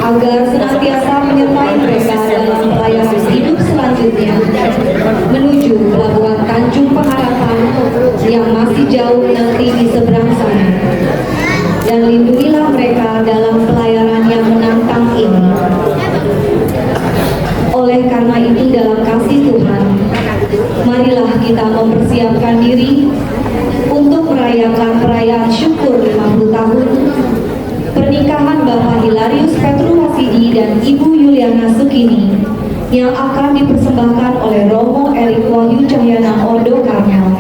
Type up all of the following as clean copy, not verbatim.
agar senantiasa menyertai mereka dalam pelayanan hidup selanjutnya menuju pelabuhan Tanjung Pengharapan yang masih jauh nanti di seberang sana, dan lindungilah mereka dalam pelayanan yang menantang ini. Oleh karena itu, dalam kasih Tuhan, marilah kita mempersiapkan diri untuk merayakan perayaan syukur 50 tahun pernikahan Bapak Hilarius Petru Hasidi dan Ibu Yuliana Sukini yang akan dipersembahkan oleh Romo Erik Wahyu Cahyana Odo Karmel.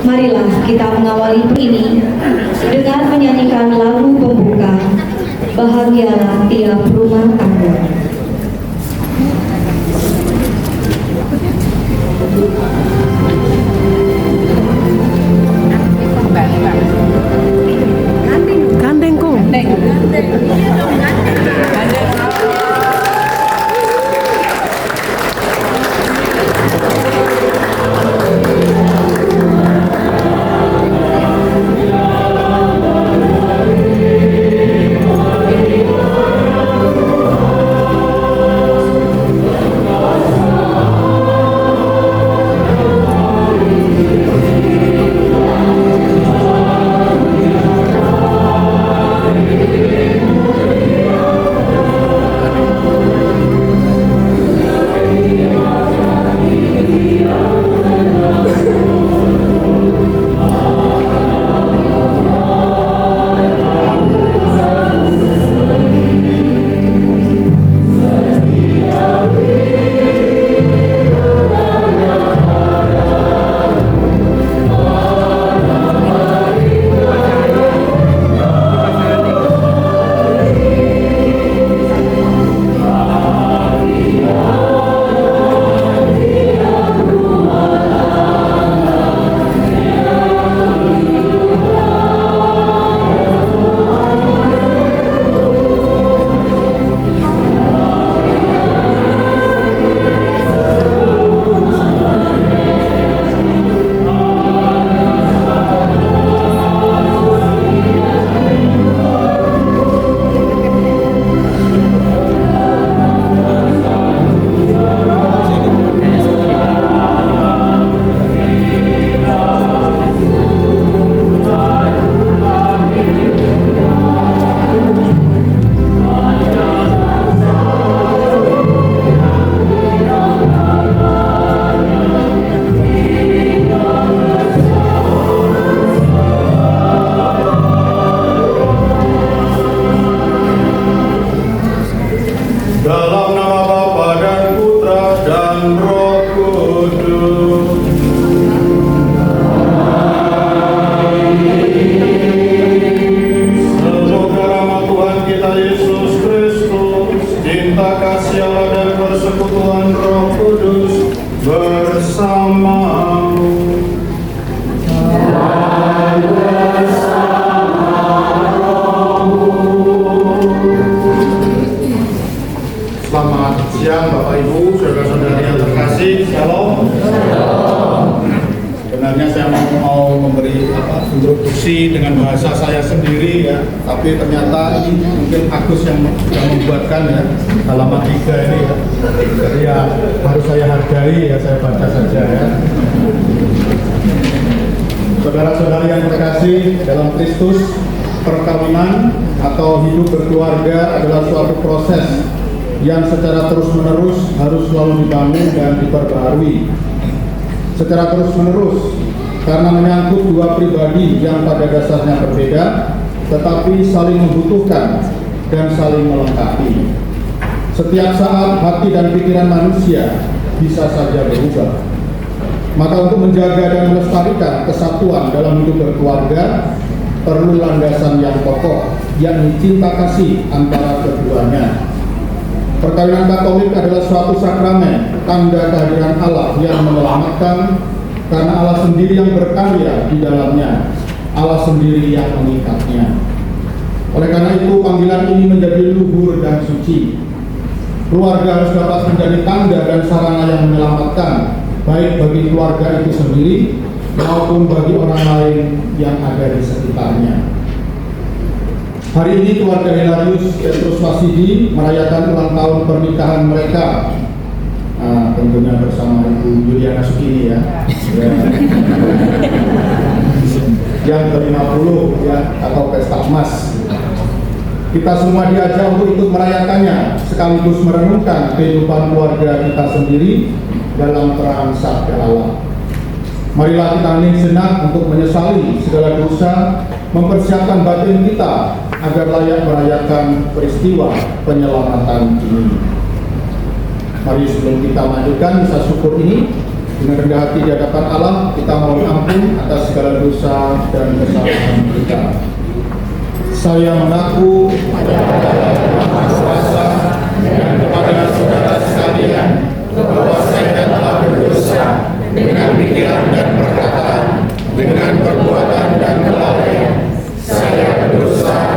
Marilah kita mengawali ini dengan menyanyikan lagu pembuka Bahagialah Tiap Rumah Tangga. introduksi dengan bahasa saya sendiri ya, tapi ternyata ini mungkin Agus yang membuatkan ya, halaman 3 ini ya, jadi ya harus saya hargai ya, saya baca saja ya. Saudara-saudari yang terkasih dalam Kristus, perkawinan atau hidup berkeluarga adalah suatu proses yang secara terus-menerus harus selalu dibangun dan diperbaharui. Secara terus-menerus, karena menyangkut dua pribadi yang pada dasarnya berbeda, tetapi saling membutuhkan dan saling melengkapi. Setiap saat hati dan pikiran manusia bisa saja berubah. Maka untuk menjaga dan melestarikan kesatuan dalam hidup berkeluarga, perlu landasan yang kokoh, yakni cinta kasih antara keduanya. Perkawinan Katolik adalah suatu sakramen, tanda kehadiran Allah yang menyelamatkan, karena Allah sendiri yang berkarya di dalamnya, Allah sendiri yang mengikatnya. Oleh karena itu panggilan ini menjadi luhur dan suci. Keluarga harus dapat menjadi tanda dan sarana yang menyelamatkan, baik bagi keluarga itu sendiri maupun bagi orang lain yang ada di sekitarnya. Hari ini keluarga Hilarius Petrus Wasidi merayakan ulang tahun pernikahan mereka. Tentunya bersama Ibu Juliana Sukini ya. Yang ke-50 ya, atau pesta emas. Kita semua diajak untuk ikut merayakannya, sekaligus merenungkan kehidupan keluarga kita sendiri dalam terang sabda Allah. Marilah kita hening sejenak untuk menyesali segala dosa, mempersiapkan batin kita agar layak merayakan peristiwa penyelamatan ini. Mari sebelum kita lanjutkan misa syukur ini, dengan rendah hati di hadapan Allah, kita mohon ampun atas segala dosa dan kesalahan kita. Saya mengaku kepada kuasa dan kepada saudara sekalian bahwa saya telah berdosa dengan pikiran dan perkataan, dengan perbuatan dan kelalaian. Saya berdosa,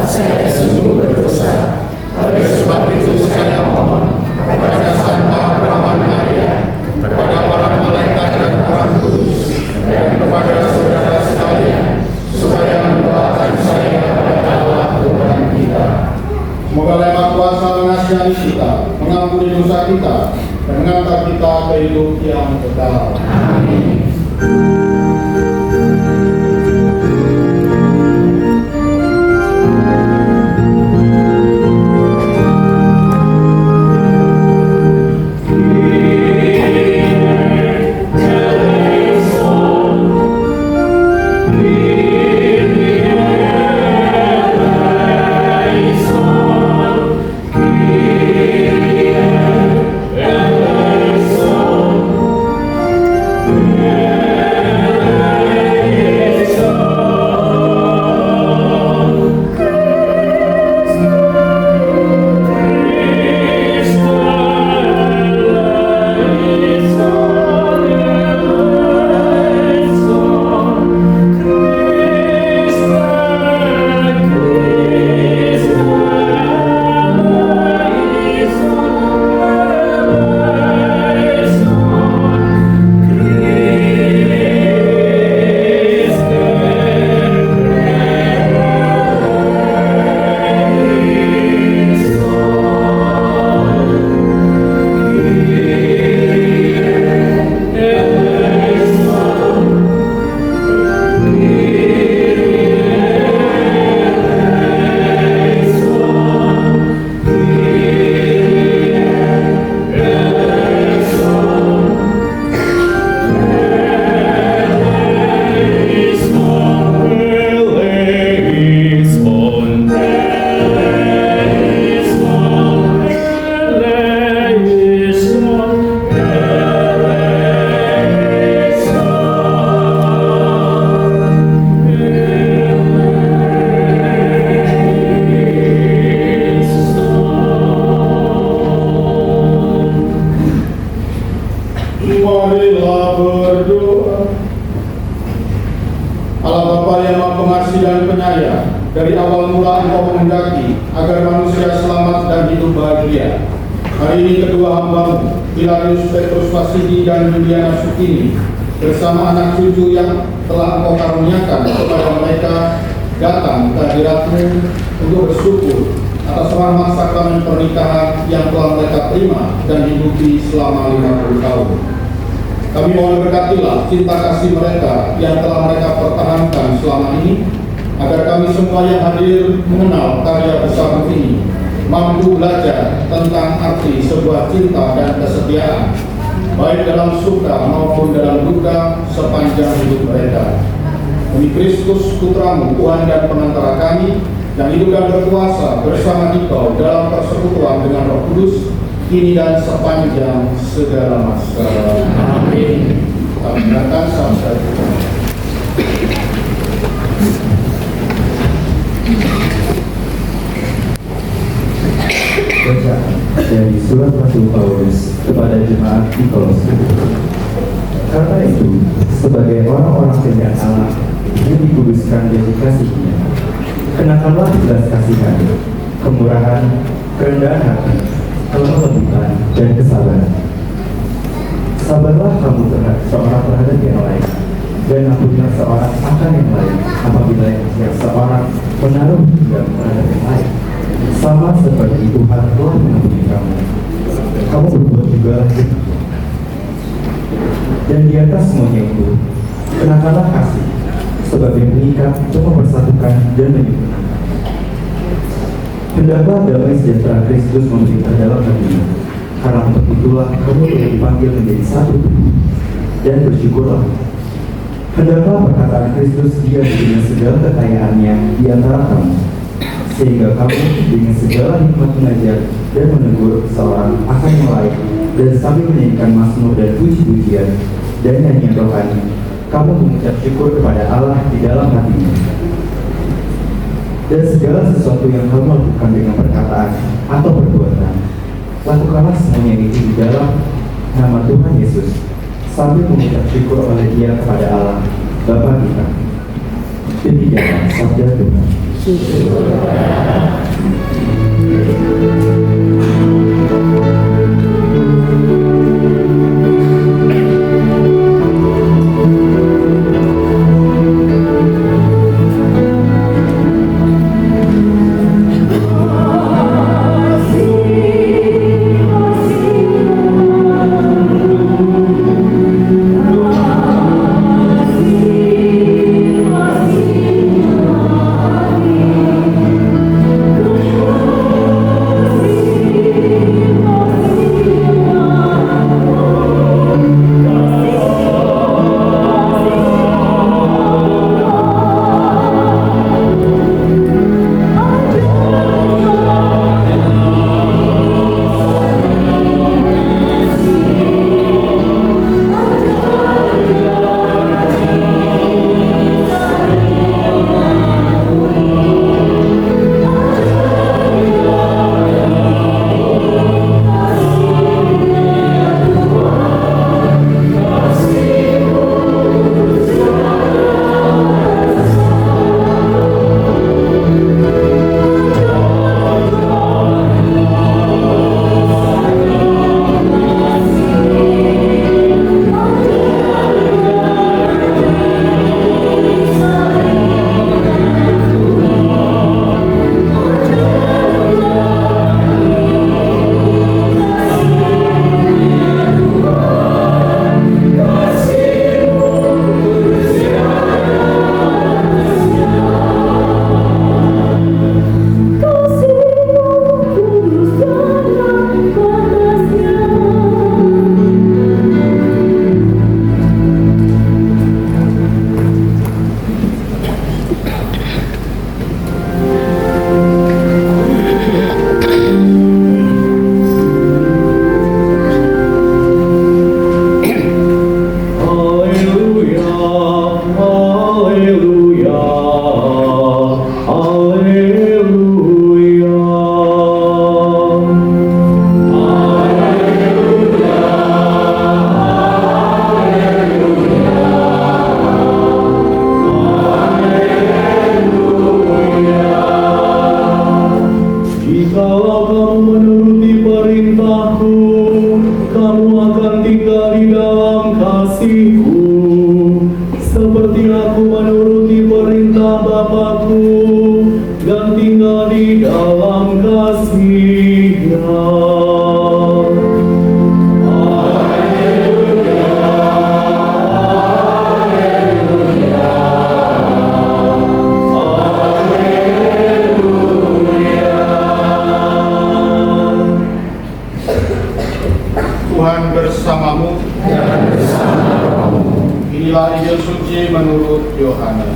saya sungguh berdosa. Oleh sebab itu saya mohon kepada Santa Perawan Maria, kepada para malaikat dan orang kudus, dan kepada saudara sekalian, supaya mendoakan saya kepada Allah Tuhan kita. Semoga Maha Kuasa mengasihani kita, mengampuni dosa kita, dan mengangkat kita ke hidup yang kekal. Amin. Dari awal mula Engkau menghendaki agar manusia selamat dan hidup bahagia. Hari ini kedua hamba-Mu, Hilarius Petrus Wasidi dan Juliana Sukini, bersama anak cucu yang telah Engkau karuniakan kepada mereka, datang ke hadirat-Mu untuk bersyukur atas rahmat sakramen pernikahan yang telah mereka terima dan hidupi selama 50 tahun. Kami mohon berkatilah cinta kasih mereka yang telah mereka pertahankan selama ini, agar kami semua yang hadir mengenal karya besar ini, mampu belajar tentang arti sebuah cinta dan kesetiaan, baik dalam suka maupun dalam duka sepanjang hidup mereka. Demi Kristus Putra-Mu, Tuhan dan Penantara kami, yang hidup dan berkuasa bersama Engkau dalam persekutuan dengan Roh Kudus, kini dan sepanjang segala masa. Amin. Kami dengarkan sabda Tuhan. Bacaan dari surat Rasul Paulus kepada jemaat di Kolose. Karena itu, sebagai orang-orang pilihan Allah yang dikuduskan dan dikasihinya, kenakanlah belas kasihan, kemurahan, kerendahan hati, kelembutan, dan kesabaran. Sabarlah kamu seorang terhadap yang lain, dan ampunilah seorang akan yang lain apabila yang seorang menaruh dendam terhadap yang lain. Sama seperti Tuhan telah mengampuni kamu, kamu berbuat juga lanjut. Dan di atas semuanya itu, kenakanlah kasih sebagai pengikat untuk mempersatukan dan menyempurnakan. Hendaklah damai sejahtera Kristus memerintah dalam hatimu, karena untuk itulah kamu telah dipanggil menjadi satu tubuh, dan bersyukurlah. Hendaklah perkataan Kristus diam dengan segala kekayaannya di antara kamu, sehingga kamu dengan segala hikmat mengajar dan menegur seorang akan yang lain, dan sambil menyanyikan mazmur dan puji-pujian dan nyanyian rohani, kamu mengucap syukur kepada Allah di dalam hatimu. Dan segala sesuatu yang kamu lakukan dengan perkataan atau perbuatan, lakukanlah semuanya itu di dalam nama Tuhan Yesus, sambil mengucap syukur oleh Dia kepada Allah Bapa kita. Demikianlah sabda Tuhan. Tuhan bersamamu. Inilah Injil suci menurut Yohanes.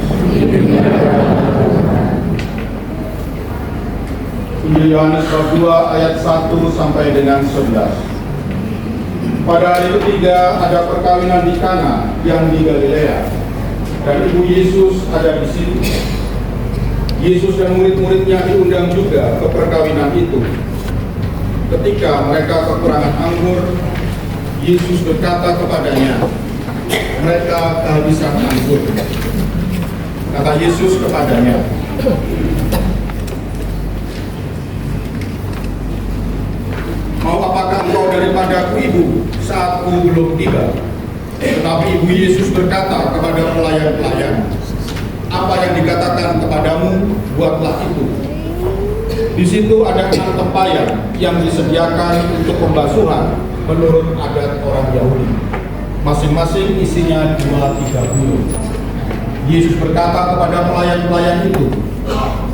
Injil Yohanes bab 2 ayat 1 sampai dengan 11. Pada hari ketiga ada perkawinan di Kana yang di Galilea, dan ibu Yesus ada di situ. Yesus dan murid-muridnya diundang juga ke perkawinan itu. Ketika mereka kekurangan anggur, Yesus berkata kepadanya, sang anggur. Kata Yesus kepadanya, "Mau apakah engkau daripadaku, Ibu, saatku belum tiba?" Tetapi Ibu Yesus berkata kepada pelayan-pelayan, "Apa yang dikatakan kepadamu, buatlah itu." Di situ ada 6 tempayan yang disediakan untuk pembasuhan menurut adat orang Yahudi. Masing-masing isinya 2-3 bulu. Yesus berkata kepada pelayan-pelayan itu,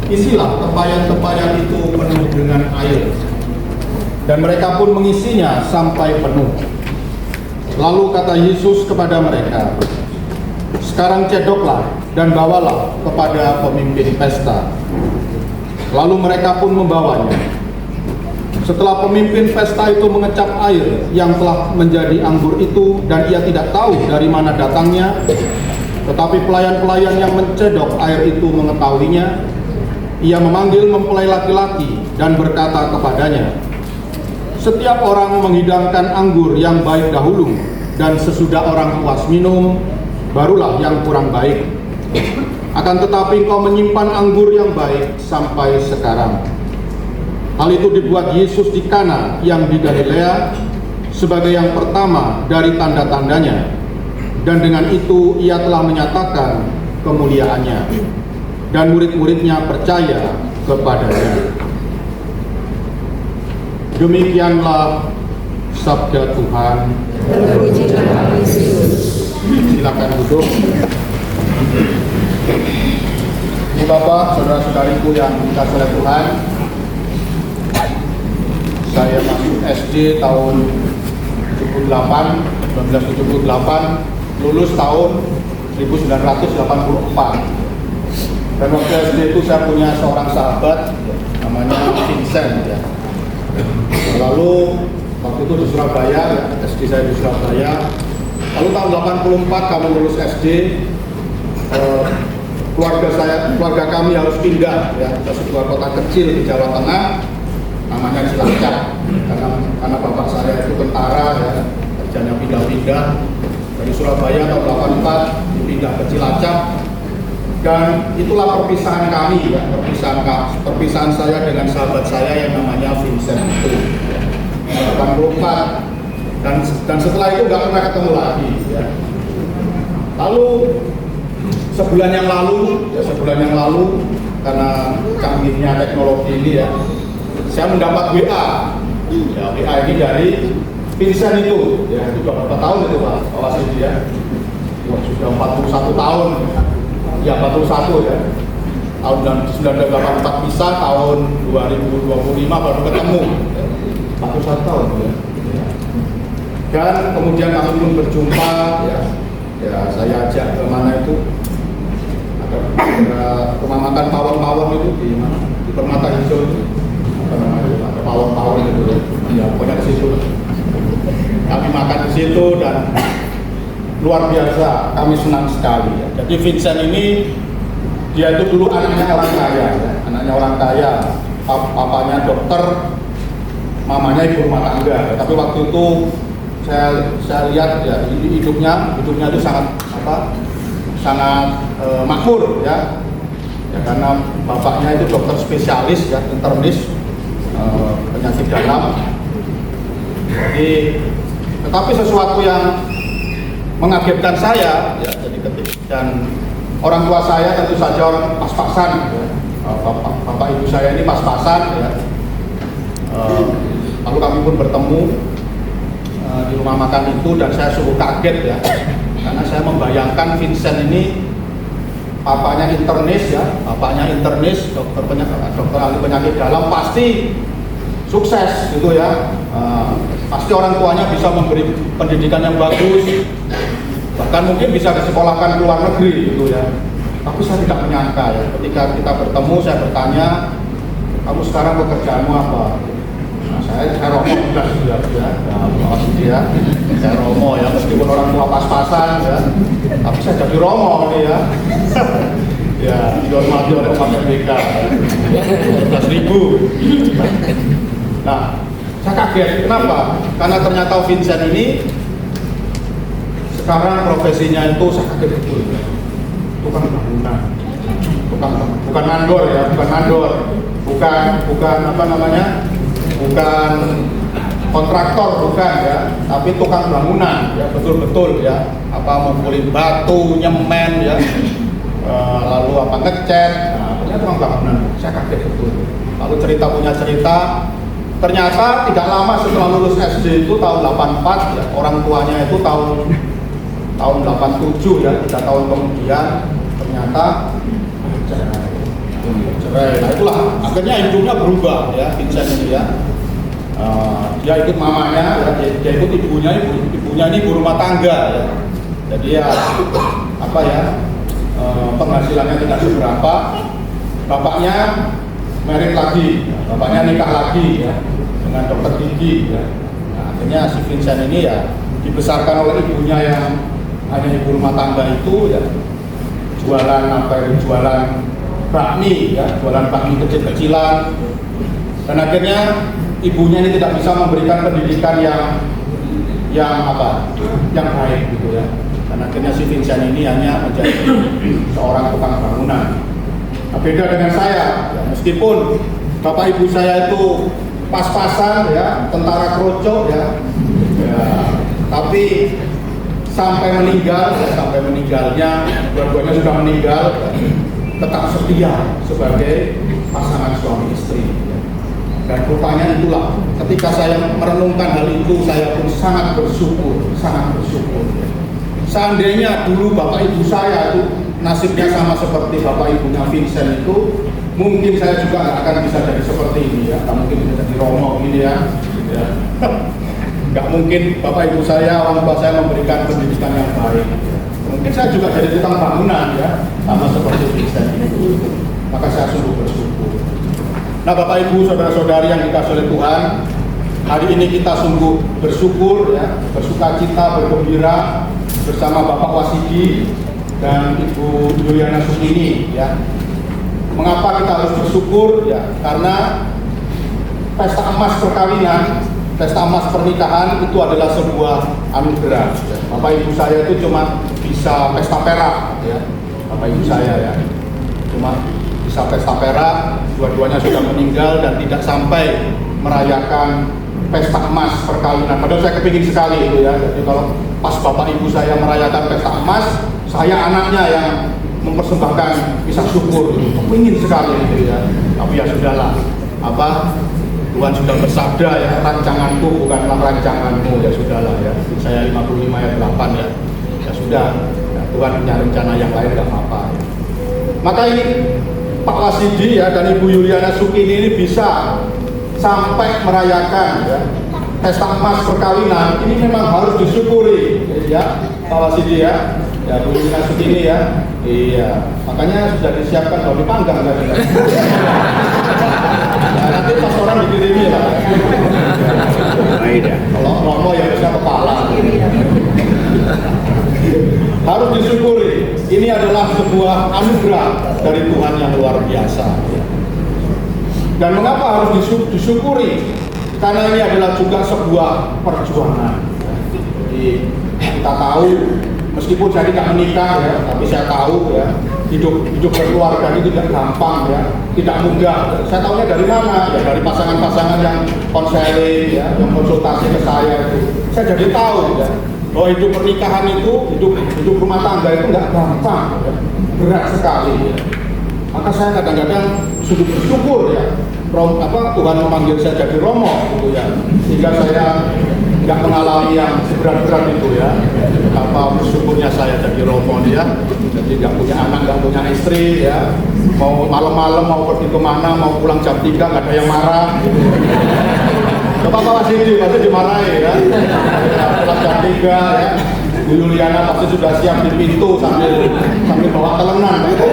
"Isilah tempayan-tempayan itu penuh dengan air." Dan mereka pun mengisinya sampai penuh. Lalu kata Yesus kepada mereka, "Sekarang cedoklah dan bawalah kepada pemimpin pesta." Lalu mereka pun membawanya. Setelah pemimpin pesta itu mengecap air yang telah menjadi anggur itu, dan ia tidak tahu dari mana datangnya, tetapi pelayan-pelayan yang mencedok air itu mengetahuinya, ia memanggil mempelai laki-laki dan berkata kepadanya, "Setiap orang menghidangkan anggur yang baik dahulu, dan sesudah orang puas minum, barulah yang kurang baik. Akan tetapi engkau menyimpan anggur yang baik sampai sekarang." Hal itu dibuat Yesus di Kana yang di Galilea sebagai yang pertama dari tanda-tandanya, dan dengan itu ia telah menyatakan kemuliaannya, dan murid-muridnya percaya kepadanya. Demikianlah sabda Tuhan. Silakan duduk. Ini Bapak, saudara-saudariku yang dikasihi oleh Tuhan, saya masuk SD tahun 1978, lulus tahun 1984. Dan waktu SD itu saya punya seorang sahabat namanya Vincent ya. Lalu waktu itu di Surabaya, SD saya di Surabaya. Lalu tahun 84 kami lulus SD, keluarga kami harus pindah ya ke sebuah kota kecil di Jawa Tengah namanya Cilacap, karena bapak saya itu tentara ya, kerjanya pindah-pindah dari Surabaya tahun 84 dipindah ke Cilacap. Dan itulah perpisahan kami ya, perpisahan saya dengan sahabat saya yang namanya Vincent itu 84, dan setelah itu nggak pernah ketemu lagi ya. Lalu sebulan yang lalu karena canggihnya teknologi ini ya, saya mendapat WA ya, WA ini dari Vincent itu ya, itu berapa tahun itu Pak Wasidi ya, sudah 41 tahun ya, 41 ya, tahun 1984 pisah, tahun 2025 baru ketemu ya, 41 tahun ya. Dan kemudian kami pun berjumpa ya, saya ajak ke mana itu, ada rumah makan pawon itu di mana, di Permata Hijau itu, apa namanya, ada pawon itu ya, pokoknya di situ kami makan di situ, dan luar biasa, kami senang sekali ya. Jadi Vincent ini dia itu dulu anaknya orang kaya ya. Anaknya orang kaya, papanya dokter, mamanya ibu rumah tangga. Tapi waktu itu saya lihat ya, hidupnya itu sangat makmur ya. Ya, karena bapaknya itu dokter spesialis ya, internis, penyakit dalam. Jadi tetapi sesuatu yang mengagetkan saya ya, dan orang tua saya tentu saja orang pas-pasan ya. Bapak ibu saya ini pas-pasan ya. Lalu kami pun bertemu di rumah makan itu, dan saya sungguh kaget ya, karena saya membayangkan Vincent ini bapaknya internis ya, dokter ahli penyakit dalam, pasti sukses gitu ya. Pasti orang tuanya bisa memberi pendidikan yang bagus, bahkan mungkin bisa disekolahkan ke luar negeri gitu ya. Tapi saya tidak menyangka ya, ketika kita bertemu saya bertanya, "Kamu sekarang pekerjaanmu apa?" Nah, saya romo sudah ya, saya romo ya, meskipun orang tua pas-pasan ya, tapi saya jadi romo ini ya. Ya, dihormati oleh umat MBK ya, 12.000. Nah, saya kaget, kenapa? Karena ternyata Vincent ini sekarang profesinya itu saya kaget betul, tukang bangunan, bukan mandor ya, bukan apa namanya, bukan kontraktor, bukan ya, tapi tukang bangunan ya, betul-betul ya, apa ngumpulin batu, nyemen ya, lalu apa ngecat, nah, punya tukang bangunan, saya kaget betul. Lalu punya cerita, ternyata tidak lama setelah lulus SD itu tahun 84 ya, orang tuanya itu tahun 87 ya, 3 tahun kemudian ternyata cerai. Nah itulah akhirnya hidupnya berubah ya, Vincent ini ya. Dia ikut mamanya, ya, dia ikut ibunya ini ibu rumah tangga ya. Jadi ya apa ya, penghasilannya tidak seberapa. Bapaknya married lagi, bapaknya nikah lagi ya, dengan dokter gigi ya. Nah, akhirnya si Vincent ini ya dibesarkan oleh ibunya yang hanya ibu rumah tangga itu ya, jualan bakmi ya, jualan bakmi kecil-kecilan, dan akhirnya ibunya ini tidak bisa memberikan pendidikan yang baik gitu ya, dan akhirnya si Vincent ini hanya menjadi seorang tukang bangunan. Nah, beda dengan saya ya, meskipun bapak ibu saya itu pas-pasan ya, tentara kroco ya, tapi sampai meninggalnya dua-duanya sudah meninggal, tetap setia sebagai pasangan suami istri. Dan rupanya itulah, ketika saya merenungkan hal itu, saya pun sangat bersyukur. Seandainya dulu bapak ibu saya itu nasibnya sama seperti bapak ibunya Vincent itu, mungkin saya juga nggak akan bisa jadi seperti ini ya, nggak mungkin bisa jadi Romo ini ya. Nggak mungkin bapak ibu saya, orang tua saya memberikan pendidikan yang baik. Mungkin saya juga jadi tukang bangunan ya, sama seperti Vincent itu. Maka saya sungguh bersyukur. Nah bapak ibu, saudara-saudari yang dikasihi oleh Tuhan, hari ini kita sungguh bersyukur ya, bersukacita, bergembira bersama Bapak Wasidi dan Ibu Yuliana Sukini ya. Mengapa kita harus bersyukur ya? Karena pesta emas perkawinan, pesta emas pernikahan itu adalah sebuah anugerah. Bapak ibu saya itu cuma bisa pesta perak ya. Bapak ibu saya ya, cuma bisa pesta perak, dua-duanya sudah meninggal dan tidak sampai merayakan pesta emas perkawinan. Padahal saya kepingin sekali itu ya. Jadi kalau pas bapak ibu saya merayakan pesta emas, saya anaknya yang mempersembahkan kisah syukur, kepingin sekali itu ya. Tapi ya sudahlah, apa Tuhan sudah bersabda ya, rancanganku bukanlah rancanganmu, ya sudahlah ya. Saya 55 ayat 8 ya. Ya sudah, ya, Tuhan punya rencana yang lain, gak apa-apa ya. Maka ini Pak Wasidi ya dan Ibu Yuliana Sukini ini bisa sampai merayakan ya, pesta emas perkawinan. Ini memang harus disyukuri ya, Pak Wasidi ya. Ya Bu Yuliana Sukini ya. Iya, makanya sudah disiapkan babi panggang kan. Nah, nanti pas orang dikirimi lah. Kalau Romo yang bisa kepala. Harus disyukuri. Ini adalah sebuah anugerah dari Tuhan yang luar biasa. Dan mengapa harus disyukuri? Karena ini adalah juga sebuah perjuangan. Jadi kita tahu, meskipun saya tidak menikah ya, tapi saya tahu ya, hidup berkeluarga ini tidak gampang ya, tidak mudah. Saya tahunya dari mana? Ya dari pasangan-pasangan yang konseling ya, yang konsultasi ke saya itu. Saya jadi tahu ya, bahwa hidup pernikahan itu, hidup rumah tangga itu nggak gampang, ya, berat sekali. Ya. Maka saya kadang-kadang sungguh bersyukur ya, Tuhan memanggil saya jadi Romo gitu ya, sehingga saya nggak mengalami yang berat-berat itu ya. Apa bersyukurnya saya jadi Romo ya, jadi nggak punya anak, nggak punya istri ya, mau malam-malam mau pergi kemana, mau pulang jam 3 nggak ada yang marah. Gitu. Bapak Wasidi pasti dimarahi ya, pulang jam 3 ya. Bu Yuliana pasti sudah siap di pintu sambil bawa telenan gitu.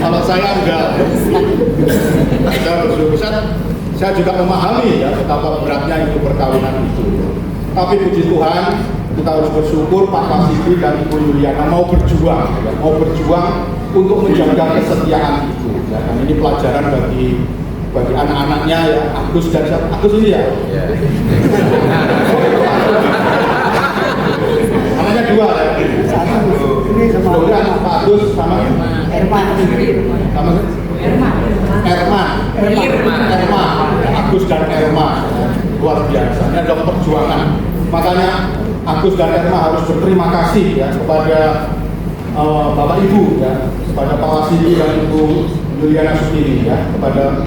Kalau saya enggak, saya bersyukur. Saya juga memahami ya betapa beratnya itu perkawinan itu. Tapi puji Tuhan, kita harus bersyukur Pak Wasidi dan Ibu Yuliana mau berjuang untuk menjaga kesetiaan itu. Ya, dan ini pelajaran bagi anak-anaknya ya, Agus dan Agus ini ya. Mudah-mudahan Pak Agus sama Erma, Agus dan Erma, luar biasa. Ini adalah perjuangan. Makanya Agus dan Erma harus berterima kasih ya kepada Bapak Ibu ya, kepada Pak Wasidi dan Ibu Juliana Sutini ya, kepada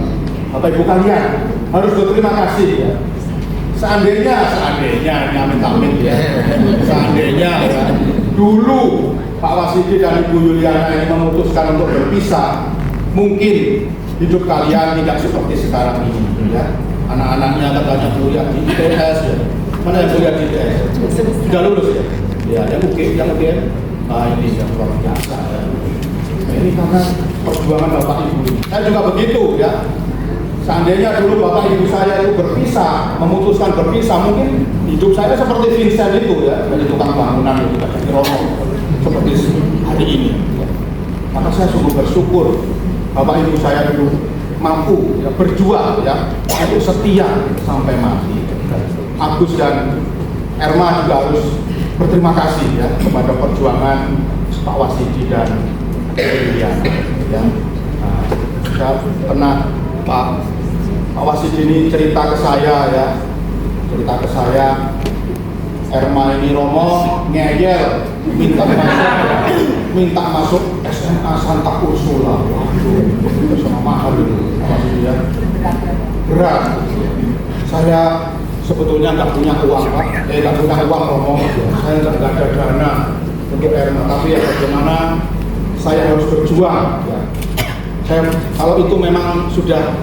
Bapak Ibu kalian harus berterima kasih ya. Seandainya amit-amit ya, seandainya ya, dulu Pak Wasidi dan Ibu Juliana ini memutuskan untuk berpisah, mungkin hidup kalian tidak seperti sekarang ini ya. Anak-anaknya katanya kuliah di ITS ya. Mana yang kuliah di ITS? Sudah lulus ya? Ya, yang UGM. Nah ini yang luar biasa ya. Nah, ini karena perjuangan Bapak Ibu. Saya juga begitu ya. Seandainya dulu Bapak Ibu saya itu berpisah, memutuskan berpisah, mungkin hidup saya seperti Vincent itu ya, dari tukang bangunan itu di Romo, seperti hari ini. Maka saya sungguh bersyukur Bapak Ibu saya dulu mampu ya, berjuang ya, untuk setia sampai mati. Agus dan Erma juga harus berterima kasih ya kepada perjuangan Pak Wasidi dan Juliana ya. Nah, saya pernah Pak Wasidi ini cerita ke saya ya, Erma ini Romo ngeyel minta masuk SMA Santa Ursula. Waduh, sama mahal itu Pak Wasidi ya, berat. Saya sebetulnya nggak punya uang Pak, nggak punya uang Romo, saya nggak ada dana untuk Erma, tapi ya bagaimana saya harus berjuang ya. Saya kalau itu memang sudah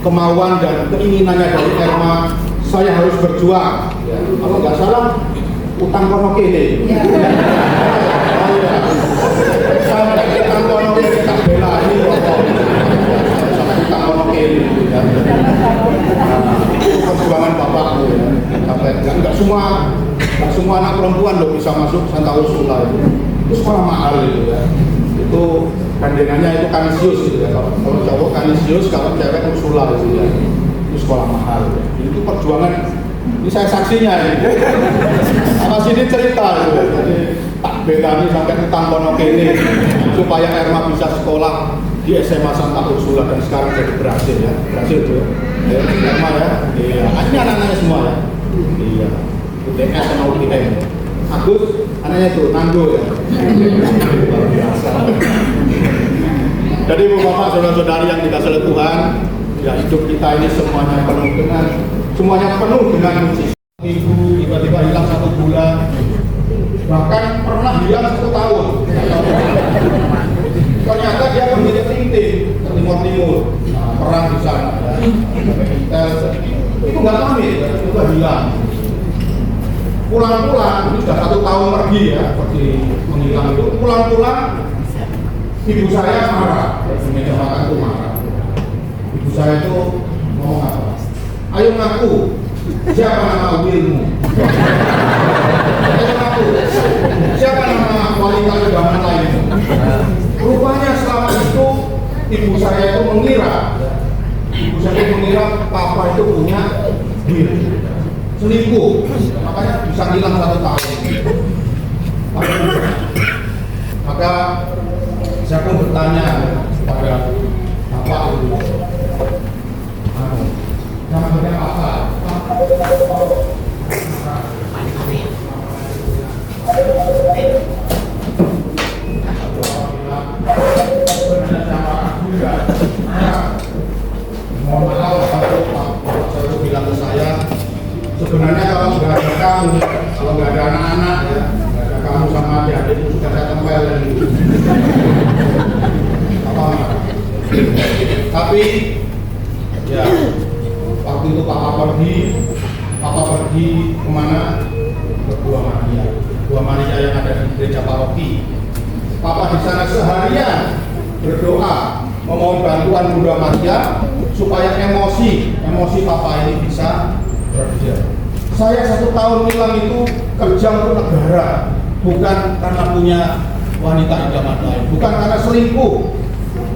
kemauan dan keinginannya dari Erma, saya harus berjuang ya. Kalau nggak salah utang kono kene ya. Sampai utang kono kene tak bela ini Romo, sampai utang kono kene ya. Perjuangan bapakku ya. Sampai nggak semua anak perempuan loh bisa masuk Santa Ursula itu sekolah mahal itu ya. Itu gandengannya itu Kanisius gitu ya. Kalau cowok Kanisius, kalau cewek Ursula gitu ya. Itu sekolah mahal ya. Itu perjuangan, ini saya saksinya ini. Apa sini cerita gitu ya. Jadi tak belani sampai utang kono kene supaya Erma bisa sekolah di SMA Santa Ursula dan sekarang jadi berhasil ya. Berhasil tuh ya. Erma ya. Iya, ini anak-anaknya semua ya. Iya. UTS sama UTM. Agus, anaknya itu Nando ya. Luar biasa. Jadi Bapak saudara-saudari yang dikasihi oleh Tuhan, ya hidup kita ini semuanya penuh dengan mujizat. Ibu tiba-tiba hilang 1 bulan, bahkan pernah hilang 1 tahun. Ternyata dia pergi ke Timur, perang di sana. Itu nggak pamit, itu hilang. Pulang-pulang, ini sudah 1 tahun pergi ya, pergi menghilang itu. Pulang-pulang, ibu saya marah, meja makan itu marah. Ibu saya itu ngomong apa? Ayo ngaku, siapa nama Wilmu? Ayo ngaku, siapa nama wanita idaman lain? Rupanya selama itu ibu saya itu mengira papa itu punya diri. Selingkuh, makanya bisa hilang 1 tahun. Maka saya pun bertanya kepada bapak itu, namanya apa? Mohon maaf kalau saya bilang ke saya. Sebenarnya kalau nggak ada kamu, kalau nggak ada anak-anak ya, nggak ada kamu sama adik-adik itu sudah saya tempelin gitu. Tapi ya waktu itu papa pergi kemana? Ke Gua Maria yang ada di gereja paroki. Papa di sana seharian berdoa memohon bantuan Bunda Maria supaya emosi papa ini bisa kerja. Saya 1 tahun hilang itu kerja untuk negara, bukan karena punya wanita idaman lain, bukan karena selingkuh,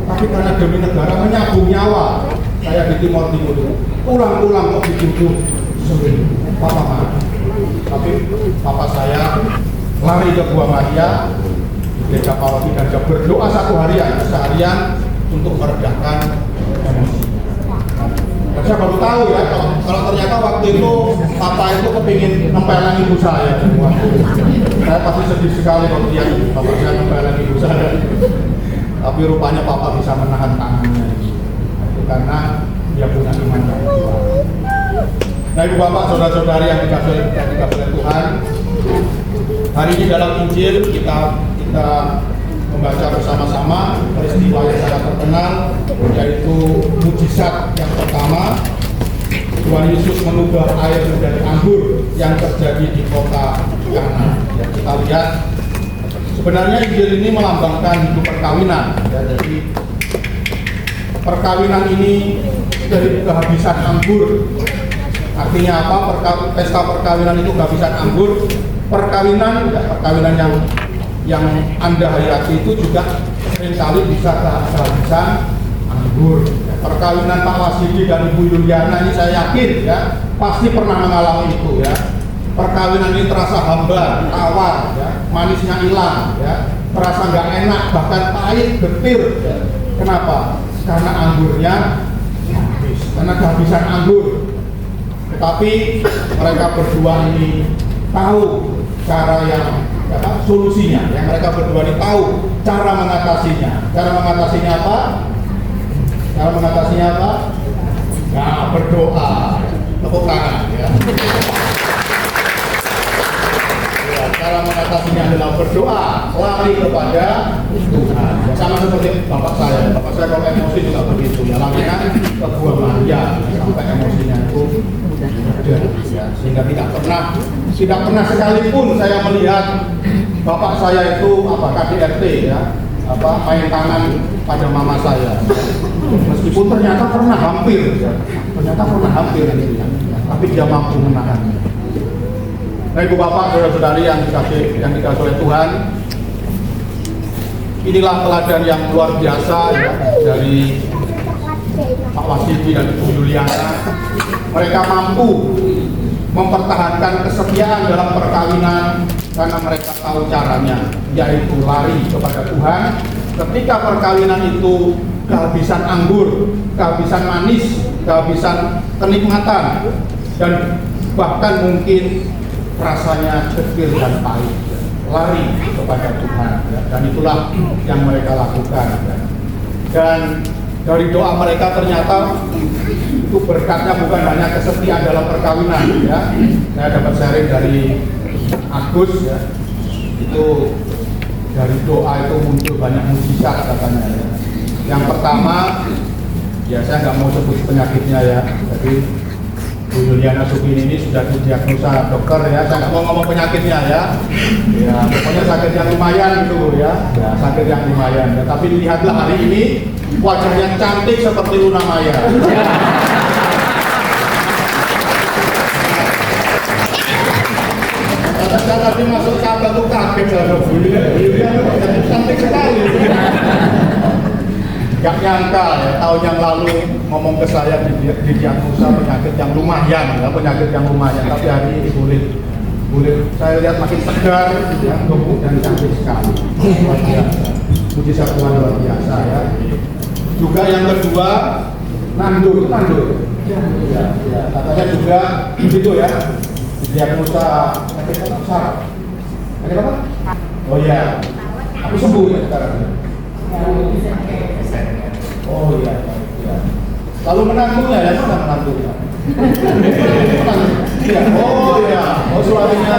tapi karena demi negara menyabung nyawa. Saya di Timur itu pulang-pulang kok dituduh selingkuh. Papa marah, tapi papa saya lari ke Gua Maria, gereja paroki dan berdoa seharian untuk meredakan emosi. Dan saya baru tahu ya kalau ternyata waktu itu papa itu kepingin nempelin ibu saya. Saya pasti sedih sekali kalau dia bapak saya nempelin ibu saya. Tapi rupanya papa bisa menahan tangannya itu karena dia punya iman yang kuat. Nah, ibu bapak, saudara-saudari yang dikasihi oleh Tuhan, hari ini dalam Injil kita membaca bersama-sama peristiwa yang sangat terkenal, yaitu mujizat yang pertama, Tuhan Yesus mengubah air menjadi anggur yang terjadi di kota Kana. Ya, kita lihat sebenarnya Injil ini melambangkan hidup perkawinan. Ya, jadi perkawinan ini dari kehabisan anggur. Artinya apa? Pesta perkawinan itu kehabisan anggur. Perkawinan yang Anda hayati itu juga seringkali bisa kehabisan anggur. Perkawinan Pak Wasidi dan Ibu Yuliana ini saya yakin ya pasti pernah mengalami itu ya. Perkawinan ini terasa hambar, tawar, ya, manisnya hilang, ya, terasa nggak enak, bahkan pahit, getir. Ya. Kenapa? Karena anggurnya habis, karena kehabisan anggur. Tetapi mereka berdua ini tahu cara yang solusinya. Yang mereka berdua ini tahu cara mengatasinya. Cara mengatasinya apa? Cara mengatasinya apa? Ya, berdoa. Tepuk tangan ya. Cara mengatasinya adalah berdoa, lari kepada Tuhan. Ya, sama seperti bapak saya kalau emosi juga begitu ya, larinya ke Buah Maria sampai emosinya itu ya, sehingga tidak pernah sekalipun saya melihat bapak saya itu KDRT ya, main tangan pada mama saya. Meskipun ternyata pernah hampir ya, tapi dia mampu menahan. Nah, ibu bapak, saudara-saudari yang dikasih oleh Tuhan, inilah teladan yang luar biasa ya, dari Pak Wasidi dan Ibu Yuliana. Mereka mampu mempertahankan kesetiaan dalam perkawinan karena mereka tahu caranya, yaitu lari kepada Tuhan. Ketika perkawinan itu kehabisan anggur, kehabisan manis, kehabisan kenikmatan, dan bahkan mungkin rasanya getir dan pahit, lari kepada Tuhan ya. Dan itulah yang mereka lakukan ya. Dan dari doa mereka ternyata itu berkatnya bukan hanya kesetiaan dalam perkawinan ya. Saya dapat sharing dari Agus ya, itu dari doa itu muncul banyak mujizat katanya ya. Yang pertama ya, saya nggak mau sebut penyakitnya ya, jadi Bu Yuliana Sukini ini sudah didiagnosa dokter ya, saya nggak mau ngomong penyakitnya ya. Ya, pokoknya sakit yang lumayan gitu ya, sakit yang lumayan. Ya, tapi lihatlah hari ini wajah yang cantik seperti Luna Maya. Saya tadi masuk kantor tuh kaget sama Bu Yuliana, cantik sekali. Gak nyangka ya, tahun yang lalu ngomong ke saya didiagnosa penyakit yang lumayan ya, tapi hari ini boleh saya lihat makin segar ya, tubuh dan cantik sekali. Luar biasa. Mujizat Tuhan luar biasa ya. Juga yang kedua, Nando. Ya, katanya juga begitu ya. Didiagnosa penyakit saraf. Penyakit apa? Oh ya. Tapi sembuh ya sekarang. Oh iya. Lalu menantunya ya, mana menantunya? Iya. Oh iya. Oh suaminya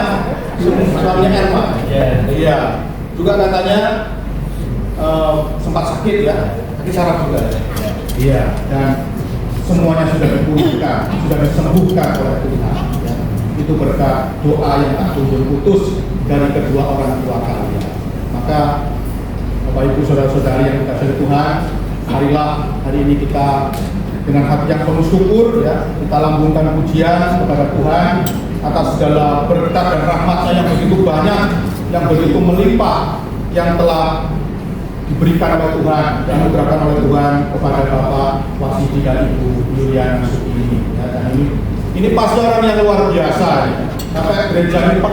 Erma. Iya. Juga katanya sempat sakit ya, sakit saraf juga. Iya. Dan semuanya sudah dipulihkan, sudah disembuhkan oleh Tuhan. Ya. Itu berkat doa yang tak kunjung putus dari kedua orang tua kalian. Maka Bapak Ibu saudara-saudari yang dikasihi Tuhan, marilah hari ini kita dengan hati yang penuh syukur ya, kita lambungkan pujian kepada Tuhan atas segala berkat dan rahmat-Nya yang begitu banyak, yang begitu melimpah, yang telah diberikan oleh Tuhan, yang diberikan oleh Tuhan kepada Bapak Wasidi dan Ibu Yuliana Sukini. Ya, dan ini pasti orang yang luar biasa ya. Sampai gereja ini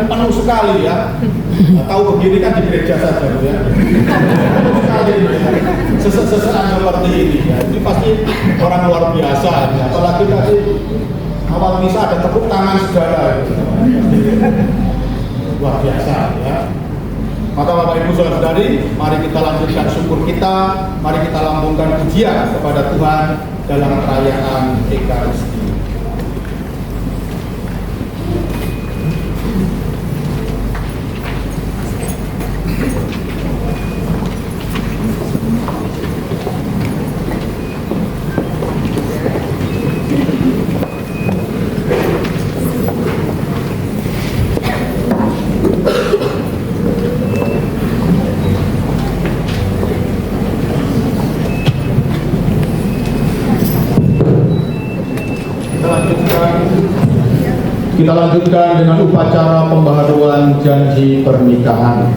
penuh sekali ya. Nah, tahu begini kan di gereja saja Bu ya. Sekali sesek-sesekan seperti ini ya. Ini pasti orang luar biasa ya. Apalagi tadi awal misa ada tepuk tangan segala gitu. Luar biasa ya. Maka Bapak Ibu Saudara-saudari, mari kita lanjutkan syukur kita, mari kita lambungkan pujian kepada Tuhan dalam perayaan Ekaristi. Kita lanjutkan dengan upacara pembaharuan janji pernikahan.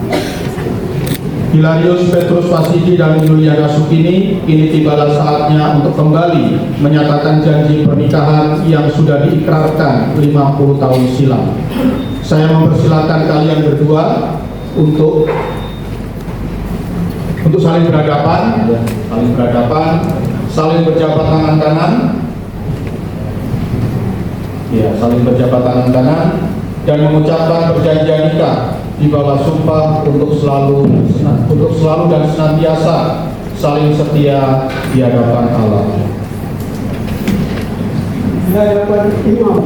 Hilarius Petrus Pasidi dan Juliana Sukini, kini tibalah saatnya untuk kembali menyatakan janji pernikahan yang sudah diikrarkan 50 tahun silam. Saya mempersilakan kalian berdua untuk saling berhadapan, saling berjabat tangan kanan. Ya, saling berjabat tangan kanan dan mengucapkan perjanjian nikah di bawah sumpah untuk selalu dan senantiasa saling setia di hadapan Allah. Di hadapan imam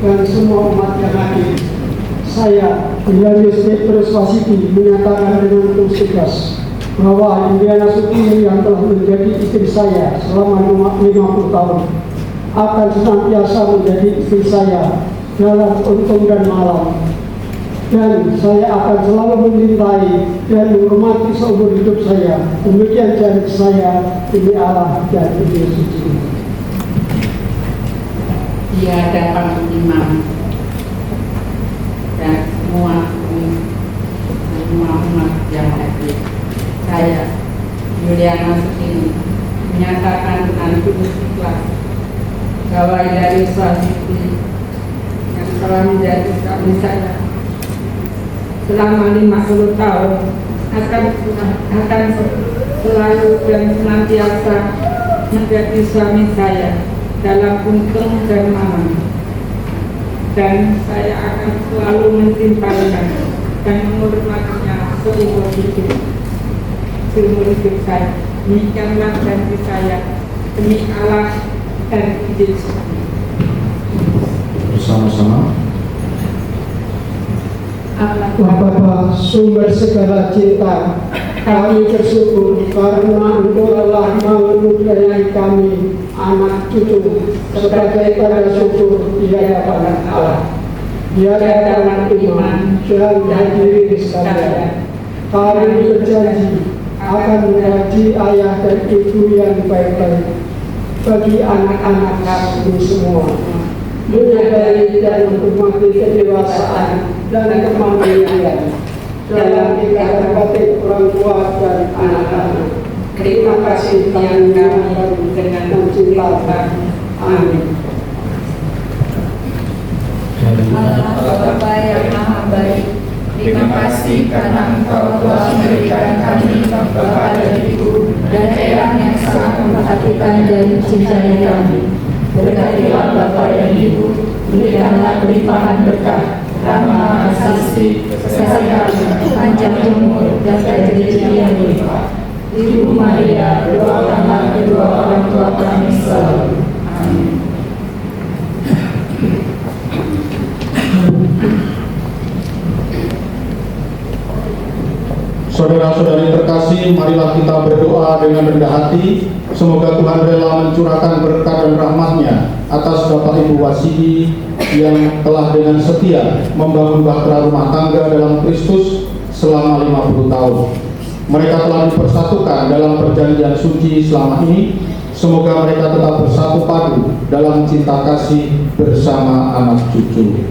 dan semua umat yang hadir, saya, Hilarius Petrus Pasidi, menyatakan dengan terus tegas bahwa Juliana Sukini yang telah menjadi istri saya selama 50 tahun akan senantiasa menjadi istri saya dalam untung dan malam, dan saya akan selalu mencintai dan menghormati seumur hidup saya. Demikian janji saya demi Allah dan demi suci. Di hadapan imam dan semua umat yang hadir, saya, Juliana Sukini, menyatakan dengan tulus ikhlas bahwa Hilarius Pasidi yang telah menjadi suami saya selama 50 tahun akan selalu dan senantiasa menjadi suami saya dalam untung dan malam, dan saya akan selalu mencintainya dan menghormatinya seumur hidup saya. Demikianlah janji saya demi Allah dan Yesus. Bersama-sama. Bapa, sumber segala cinta, kami bersyukur karena Engkau telah menganugerahi kami anak cucu sebagai tanda syukur di hadapan Allah, di hadapan iman dan hadirin sekalian. Kami berjanji akan menggaji ayah dan ibu yang baik-baik bagi anak-anak kami semua, menyadari dan menghormati kedewasaan dan kemandirian dalam ikatan batin orang tua dan anak-anak. Terima kasih yang kami dengan mencintai. Amin. Allah Bapa yang Maha Baik, terima kasih karena Engkau telah memberikan kami Bapak dan Ibu dan Eyang yang sangat memperhatikan dan mencintai kami. Berkatilah Bapak dan Ibu, berikanlah kelimpahan berkah, rahmat, kasih, kesehatan, panjang umur, dan rezeki yang berlimpah. Ibu Maria, doakanlah kedua orang tua kami selalu. Amin. Saudara-saudari terkasih, marilah kita berdoa dengan rendah hati. Semoga Tuhan rela mencurahkan berkat dan rahmat-Nya atas Bapak Ibu Wasidi yang telah dengan setia membangun bahtera rumah tangga dalam Kristus selama 50 tahun. Mereka telah dipersatukan dalam perjanjian suci selama ini. Semoga mereka tetap bersatu padu dalam cinta kasih bersama anak cucu.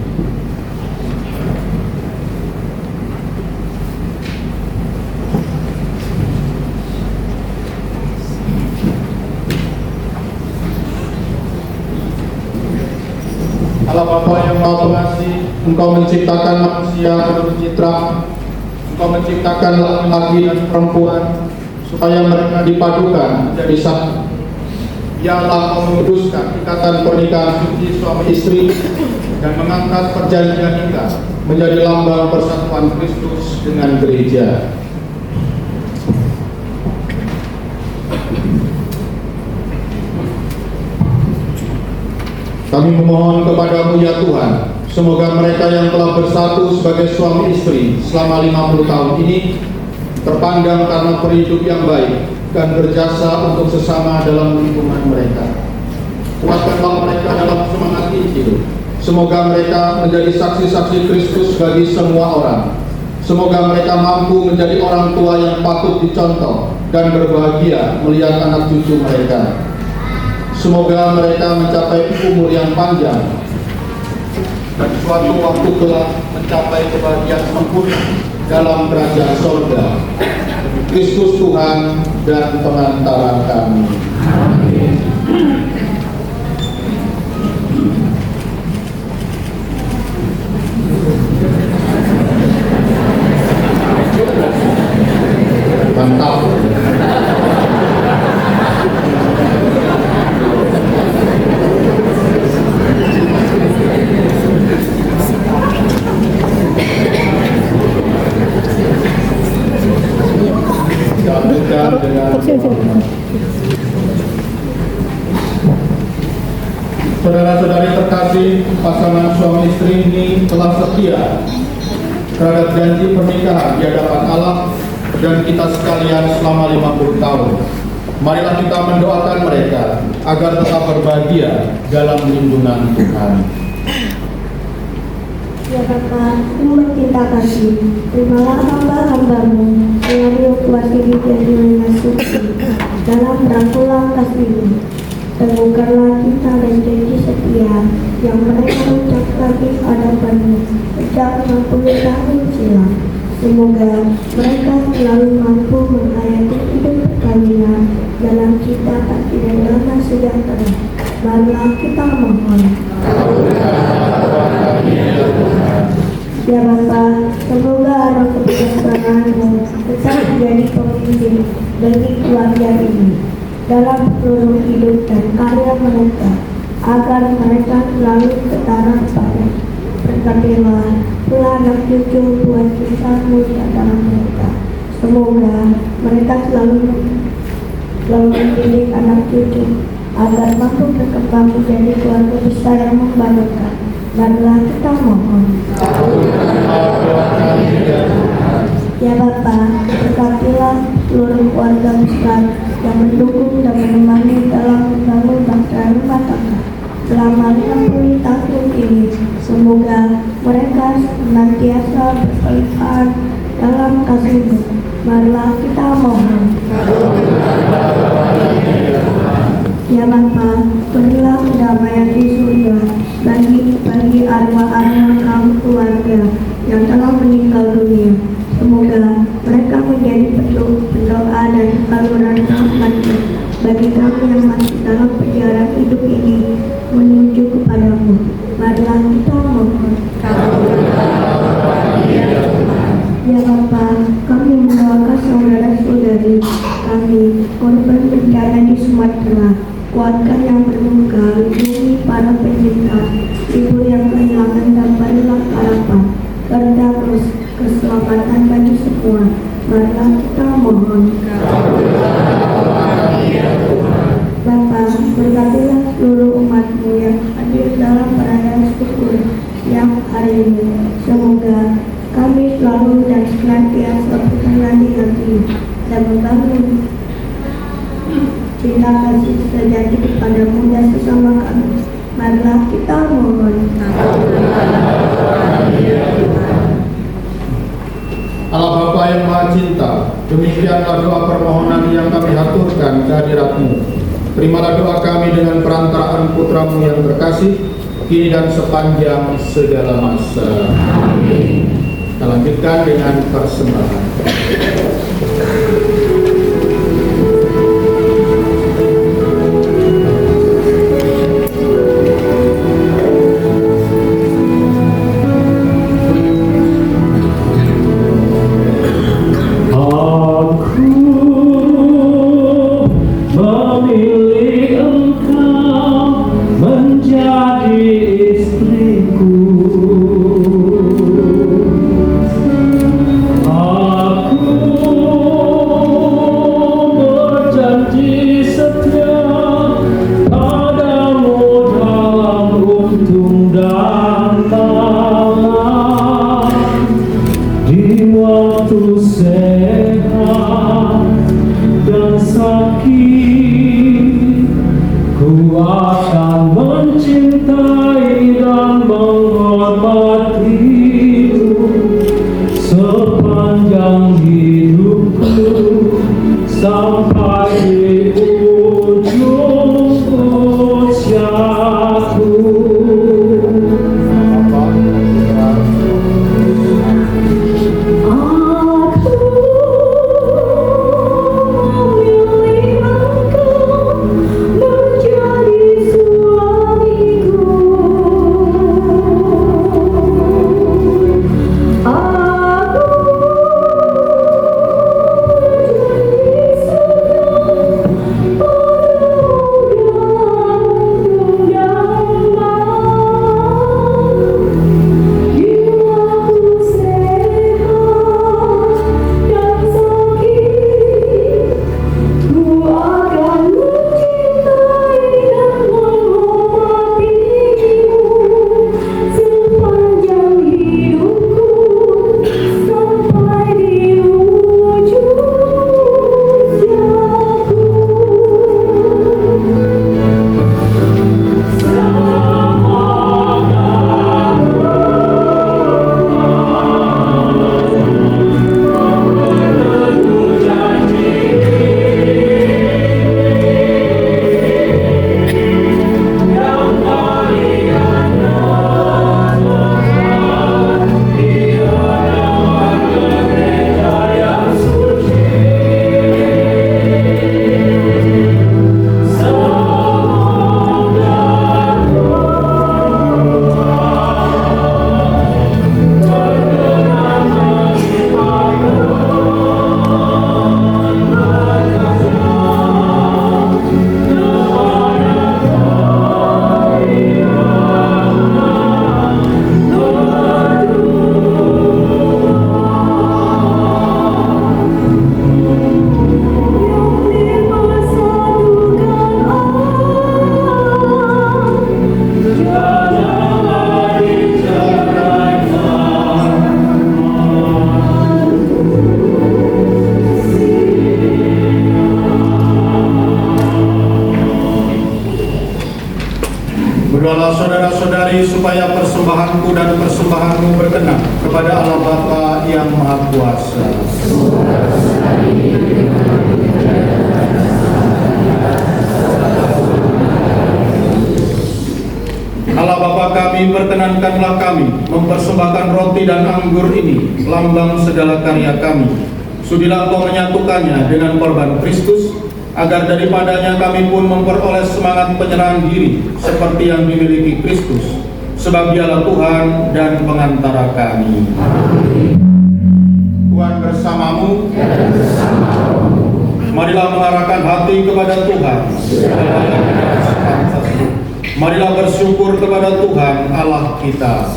Allah Bapa yang Maha Pengasih, Engkau menciptakan manusia menurut citra Engkau menciptakan laki-laki dan perempuan supaya mereka dipadukan menjadi satu. Biarlah Kau menguduskan ikatan pernikahan suci suami istri dan mengangkat perjanjian kita menjadi lambang persatuan Kristus dengan gereja. Kami memohon kepadamu ya Tuhan, semoga mereka yang telah bersatu sebagai suami istri selama 50 tahun ini terpandang karena berhidup yang baik dan berjasa untuk sesama dalam lingkungan mereka. Kuatkanlah mereka dalam semangat Injil. Semoga mereka menjadi saksi-saksi Kristus bagi semua orang. Semoga mereka mampu menjadi orang tua yang patut dicontoh dan berbahagia melihat anak cucu mereka. Semoga mereka mencapai umur yang panjang dan suatu waktu kelak mencapai kebahagiaan sempurna dalam kerajaan sorga. Kristus Tuhan dan pengantara kami. Amin. Mantap. Saudara-saudari terkasih, pasangan suami istri ini telah setia terhadap janji pernikahan di hadapan Allah dan kita sekalian selama 50 tahun. Marilah kita mendoakan mereka agar tetap berbahagia dalam lindungan Tuhan. Ya Bapa, yang kita kasih, terimalah hamba-hambamu yang diokuasi di janji suci dalam rangkulan kasih-Mu. Teguhkanlah kita dan janji setia yang mereka ucapkan di hadapan-Mu sejak 60 tahun silam. Semoga mereka selalu mampu menghayati hidup perkawinan dalam cita kasih dan damai sejahtera. Marilah kita mohon. Ya Bapa, semoga arah kebijaksanaan-Mu tetap menjadi pemimpin bagi keluarga ini dalam seluruh hidup dan karya mereka, agar mereka selalu ketara kepada berkatilah pula anak cucu buat kisah-Mu di antara mereka. Semoga mereka selalu mendidik anak cucu agar mampu berkembang menjadi keluarga besar yang membanggakan. Marilah kita mohon. Ya Bapa, berkatilah seluruh keluarga besar yang mendukung dan menemani dalam membangun bangsa rumah tangga selama 50 tahun ini. Semoga mereka senantiasa berkelimpahan dalam kasih-Mu. Marilah kita mohon. Ya Bapa, berilah kedamaian di surga bagi arwah-arwah kaum keluarga yang telah meninggal dunia. Semoga mereka menjadi pendoa dan saluran rahmat-Mu bagi kami yang masih dalam perjalanan hidup ini menuju kepada-Mu. Marilah kita mohon. Ya Bapa, kami mendoakan saudara-saudari kami korban bencana di Sumatera. Kuatkan yang berduka, lindungi para penyintas, ibu yang kehilangan dan berilah harapan, serta keselamatan bagi semua. Marilah kita mohon. Bapa, berkatilah seluruh umat-Mu yang hadir dalam perayaan syukur yang hari ini. Semoga kami selalu dan senantiasa berkenan di hati dan membangun cinta kasih sejati kepada-Mu dan sesama kami. Marilah kita mohon. Allah Bapa yang Maha Cinta, demikianlah doa permohonan yang kami haturkan kehadirat-Mu. Terimalah doa kami dengan perantaraan Putra-Mu yang terkasih, kini dan sepanjang segala masa. Amin. Kita lanjutkan dengan persembahan. suatu sehat dan sakit, ku akan mencintai dan menghormatimu sepanjang hidupku sampai di ujung usiaku. Berdoalah saudara-saudari supaya persembahanku dan persembahanmu berkenan kepada Allah Bapa yang Maha Kuasa. Allah Bapa kami, perkenankanlah kami mempersembahkan roti dan anggur ini, lambang segala karya kami. Sudilah Engkau menyatukannya dengan korban Kristus, agar daripadanya kami pun memperoleh semangat penyerahan diri seperti yang dimiliki Kristus, sebab Dialah Tuhan dan pengantara kami. Tuhan bersamamu. Marilah mengarahkan hati kepada Tuhan. Marilah bersyukur kepada Tuhan Allah kita.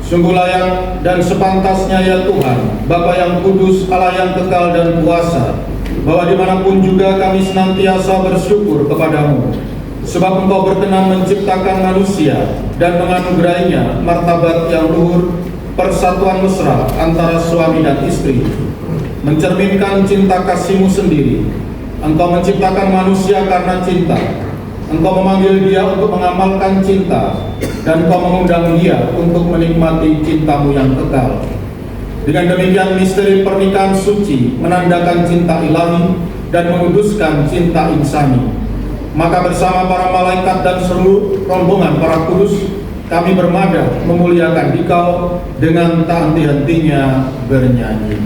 Sungguh layak dan sepantasnya ya Tuhan, Bapa yang kudus, Allah yang kekal dan kuasa, bahwa dimanapun juga kami senantiasa bersyukur kepadamu, sebab Engkau berkenan menciptakan manusia dan menganugerahinya martabat yang luhur, persatuan mesra antara suami dan istri, mencerminkan cinta kasih-Mu sendiri. Engkau menciptakan manusia karena cinta. Engkau memanggil dia untuk mengamalkan cinta, dan Engkau mengundang dia untuk menikmati cinta-Mu yang kekal. Dengan demikian misteri pernikahan suci menandakan cinta ilahi dan menguduskan cinta insani. Maka bersama para malaikat dan seluruh rombongan para kudus, kami bermada memuliakan Dikau dengan tak henti-hentinya bernyanyi.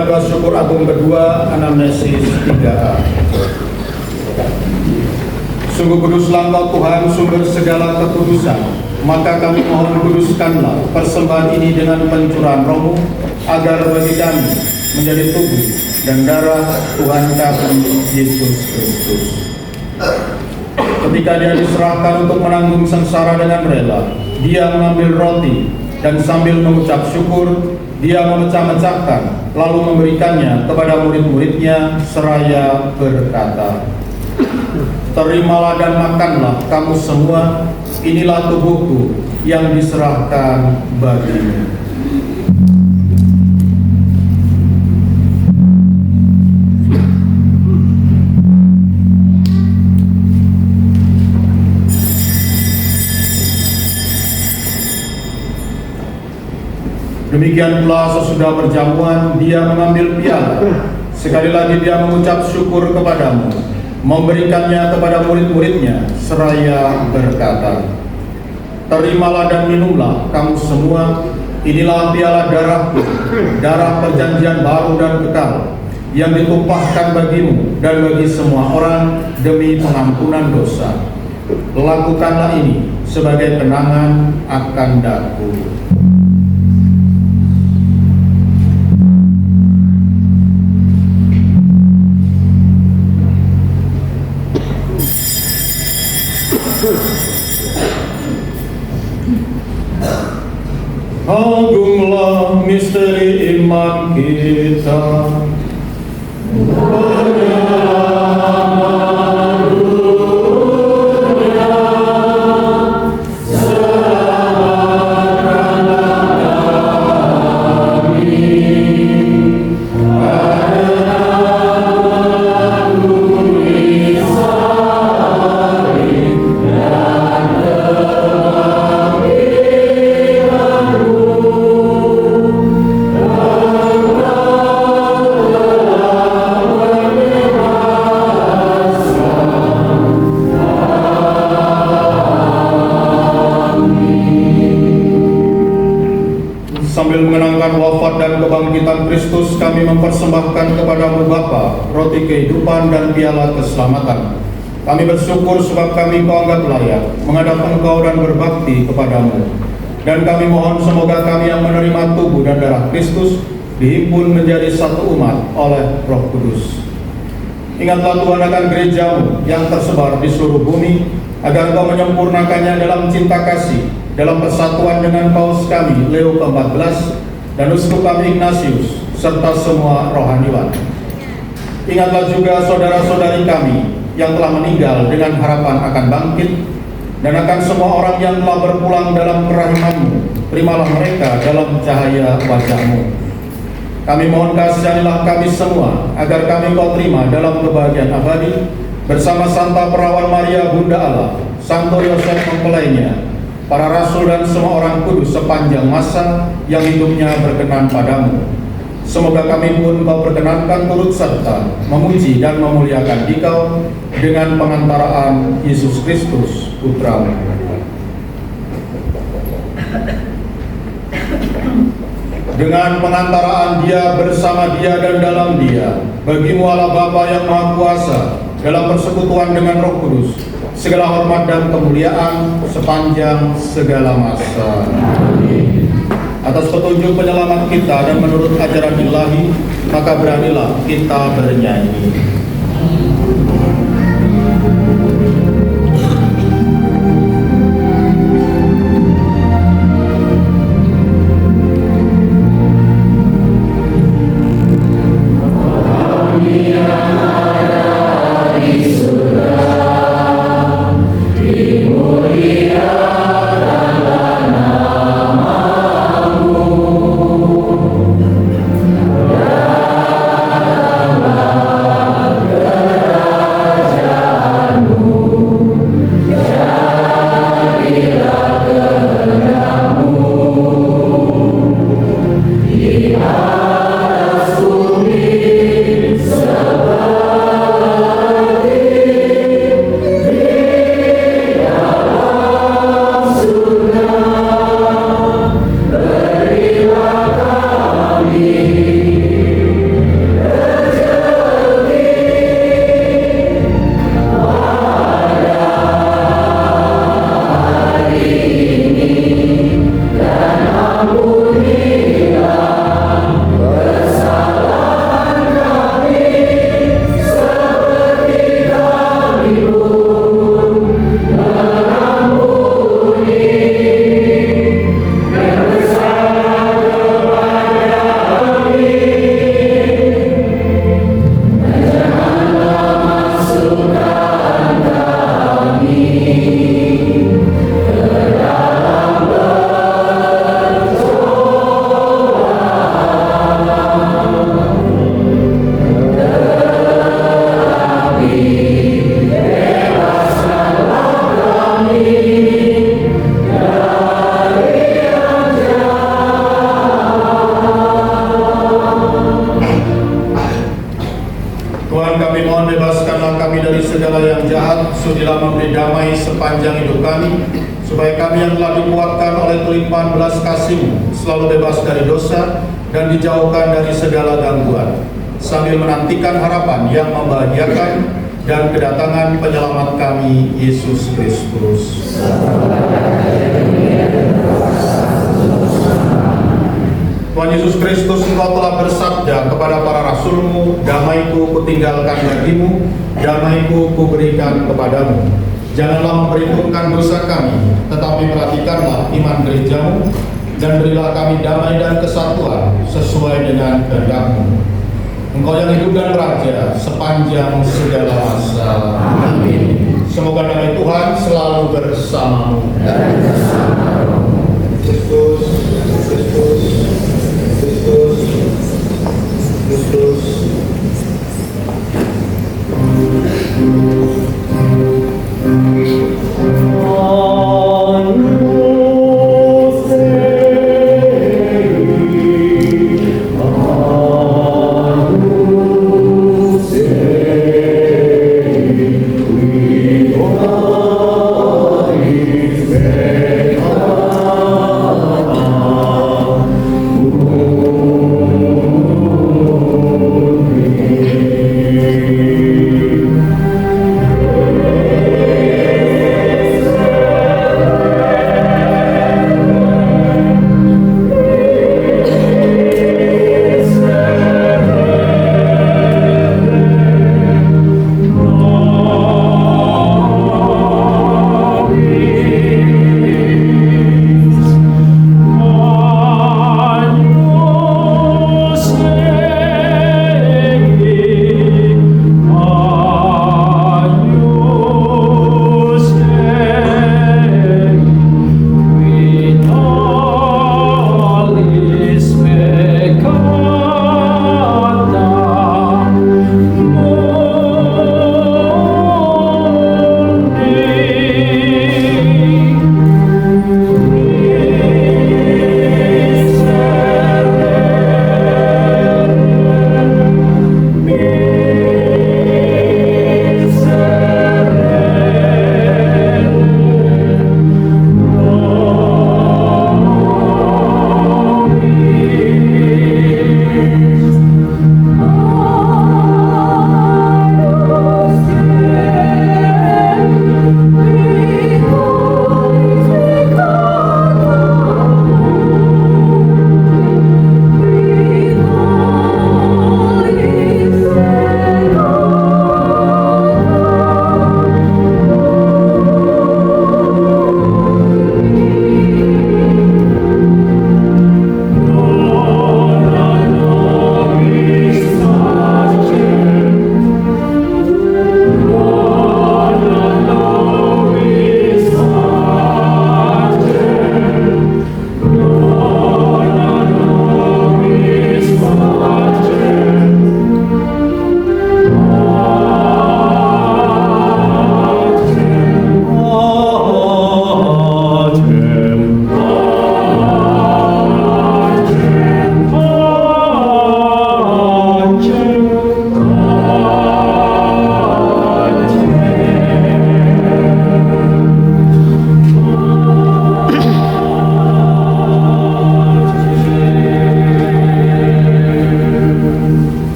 Doa syukur agung kedua, anamnesis 3A. Sungguh kuduslah Engkau Tuhan, sumber segala kekudusan. Maka kami mohon kuduskanlah persembahan ini dengan pencurahan Roh-Mu, agar bagi kami menjadi tubuh dan darah Tuhan kami Yesus Kristus. Ketika Dia diserahkan untuk menanggung sengsara dengan rela, Dia mengambil roti dan sambil mengucap syukur, Dia memecah-mecahkan, lalu memberikannya kepada murid-muridnya seraya berkata, "Terimalah dan makanlah kamu semua, inilah tubuhku yang diserahkan bagimu." Demikian pula sesudah perjamuan, Dia mengambil piala. Sekali lagi Dia mengucap syukur kepadamu, memberikannya kepada murid-muridnya seraya berkata, "Terimalah dan minumlah kamu semua, inilah piala darahku, darah perjanjian baru dan kekal, yang ditumpahkan bagimu dan bagi semua orang demi pengampunan dosa. Lakukanlah ini sebagai kenangan akan daku." Agunglah misteri iman kita. Sambil mengenangkan wafat dan kebangkitan Kristus, kami mempersembahkan kepadamu Bapa roti kehidupan dan piala keselamatan. Kami bersyukur sebab kami Kau anggap layak menghadap Engkau dan berbakti kepadamu. Dan kami mohon semoga kami yang menerima tubuh dan darah Kristus dihimpun menjadi satu umat oleh Roh Kudus. Ingatlah Tuhan akan gerejamu yang tersebar di seluruh bumi, agar Kau menyempurnakannya dalam cinta kasih, dalam persatuan dengan Paus kami Leo ke-14 dan Uskup kami Ignatius serta semua rohaniwan. Ingatlah juga saudara-saudari kami yang telah meninggal dengan harapan akan bangkit, dan akan semua orang yang telah berpulang dalam kerahiman-Mu. Terimalah mereka dalam cahaya wajah-Mu. Kami mohon kasihanilah kami semua, agar kami Kau terima dalam kebahagiaan abadi bersama Santa Perawan Maria Bunda Allah, Santo Yosef mempelainya, para rasul dan semua orang kudus sepanjang masa yang hidupnya berkenan padamu. Semoga kami pun Kau perkenankan turut serta memuji dan memuliakan Dikau dengan pengantaraan Yesus Kristus Putra-Mu. Dengan pengantaraan Dia, bersama Dia dan dalam Dia, bagimu Allah Bapa yang Maha Kuasa, dalam persekutuan dengan Roh Kudus, segala hormat dan kemuliaan sepanjang segala masa. Amin. Atas petunjuk penyelamat kita dan menurut ajaran ilahi, maka beranilah kita bernyanyi. sepanjang hidup kami, supaya kami yang telah dikuatkan oleh kelimpahan belas kasih-Mu selalu bebas dari dosa dan dijauhkan dari segala gangguan, sambil menantikan harapan yang membahagiakan dan kedatangan penyelamat kami, Yesus Kristus. Tuhan Yesus Kristus, Engkau telah bersabda kepada para rasul-Mu, damai-Ku kutinggalkan bagimu, damai-Ku kuberikan kepadamu. Janganlah memperhitungkan dosa kami, tetapi perhatikanlah iman gereja-Mu, dan berilah kami damai dan kesatuan sesuai dengan kehendak-Mu. Engkau yang hidup dan beraja sepanjang segala masa. Amin. Semoga damai Tuhan selalu bersamamu. Kristus, Kristus, Kristus, Kristus.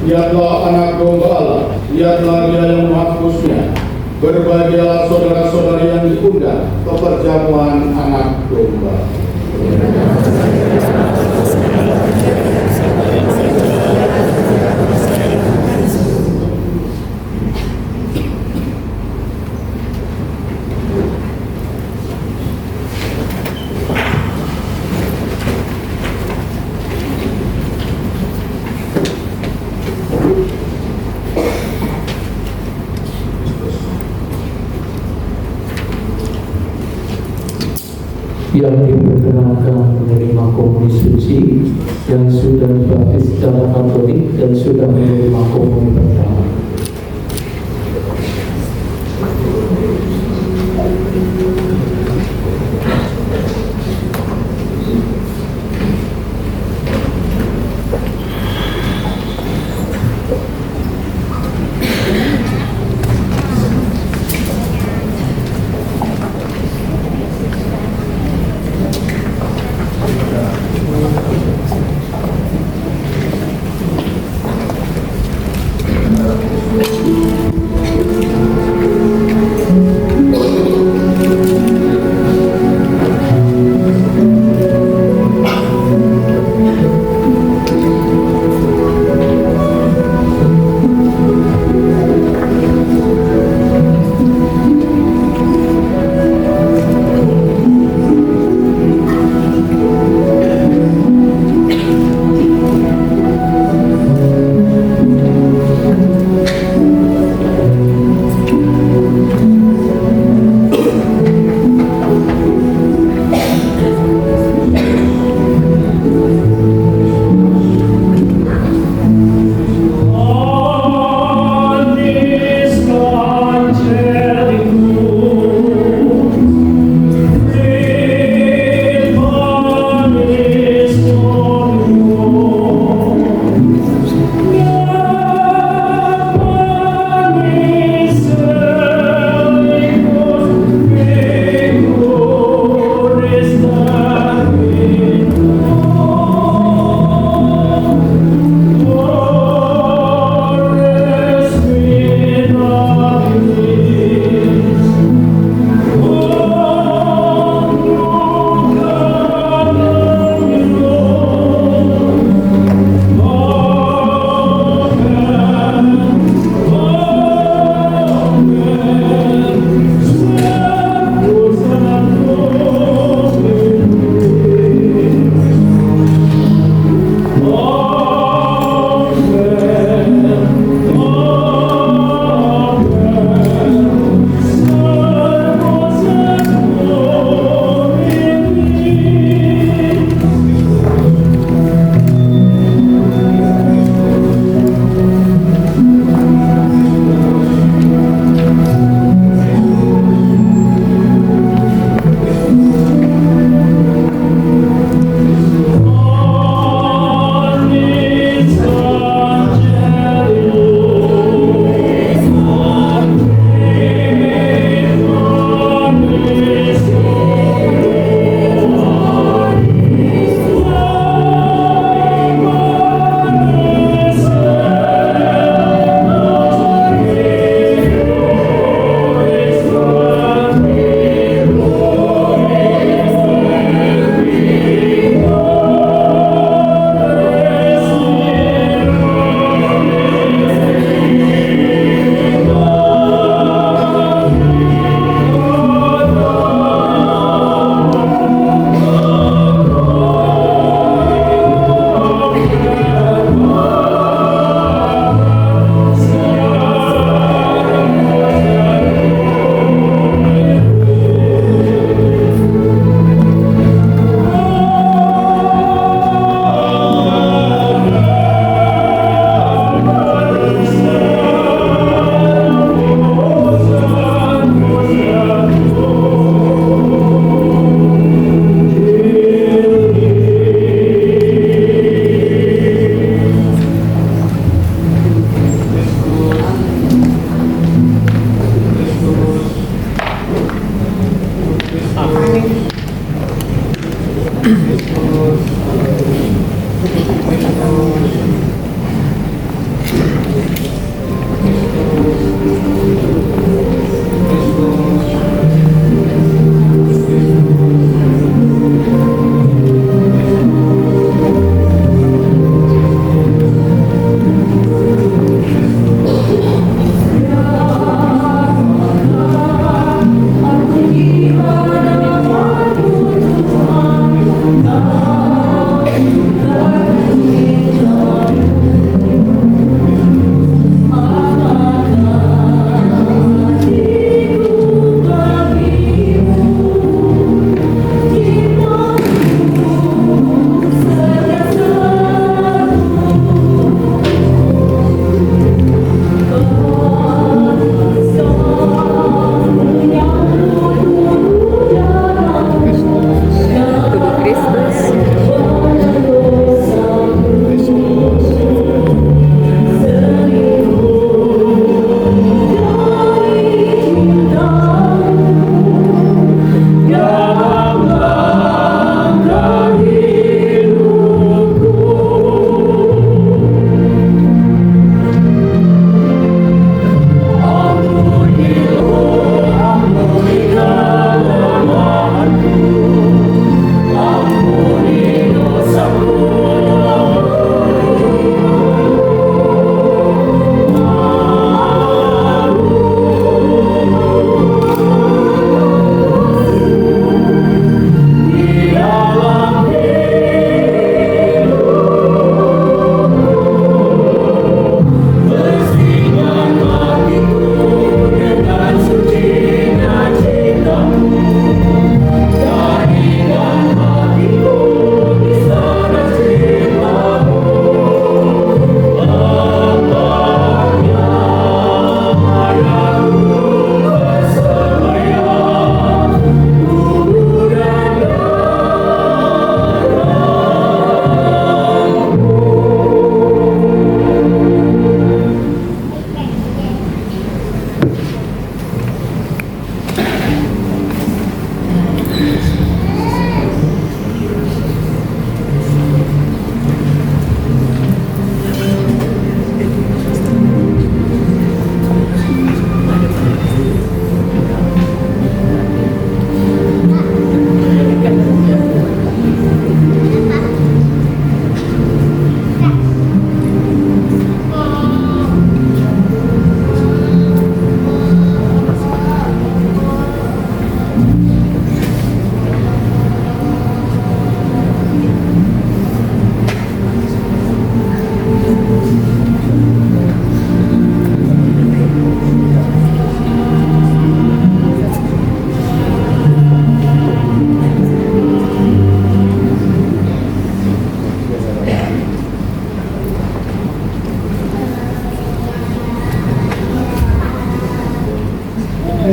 Lihatlah anak domba Allah, lihatlah Dia yang menghapusnya. Berbahagialah saudara-saudari yang diundang ke perjamuan anak domba. Yang diperkenalkan menerima komuni suci, yang sudah dibaptis secara Katolik dan sudah menerima komuni pertama.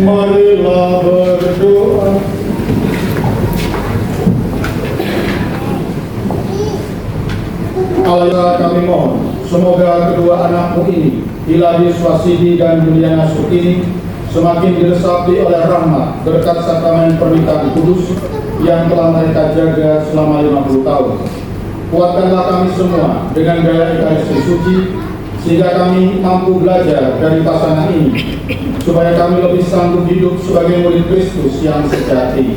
Marilah berdoa. Allah, kami mohon, semoga kedua anakmu ini, Ilahi Swasidi dan Juliana Sukini, semakin diresapi oleh rahmat, berkat sakramen pernikahan kudus yang telah mereka jaga selama 50 tahun. Kuatkanlah kami semua dengan gaya Ekaristi Suci, sehingga kami mampu belajar dari pasangan ini, supaya kami lebih sanggup hidup sebagai murid Kristus yang sejati.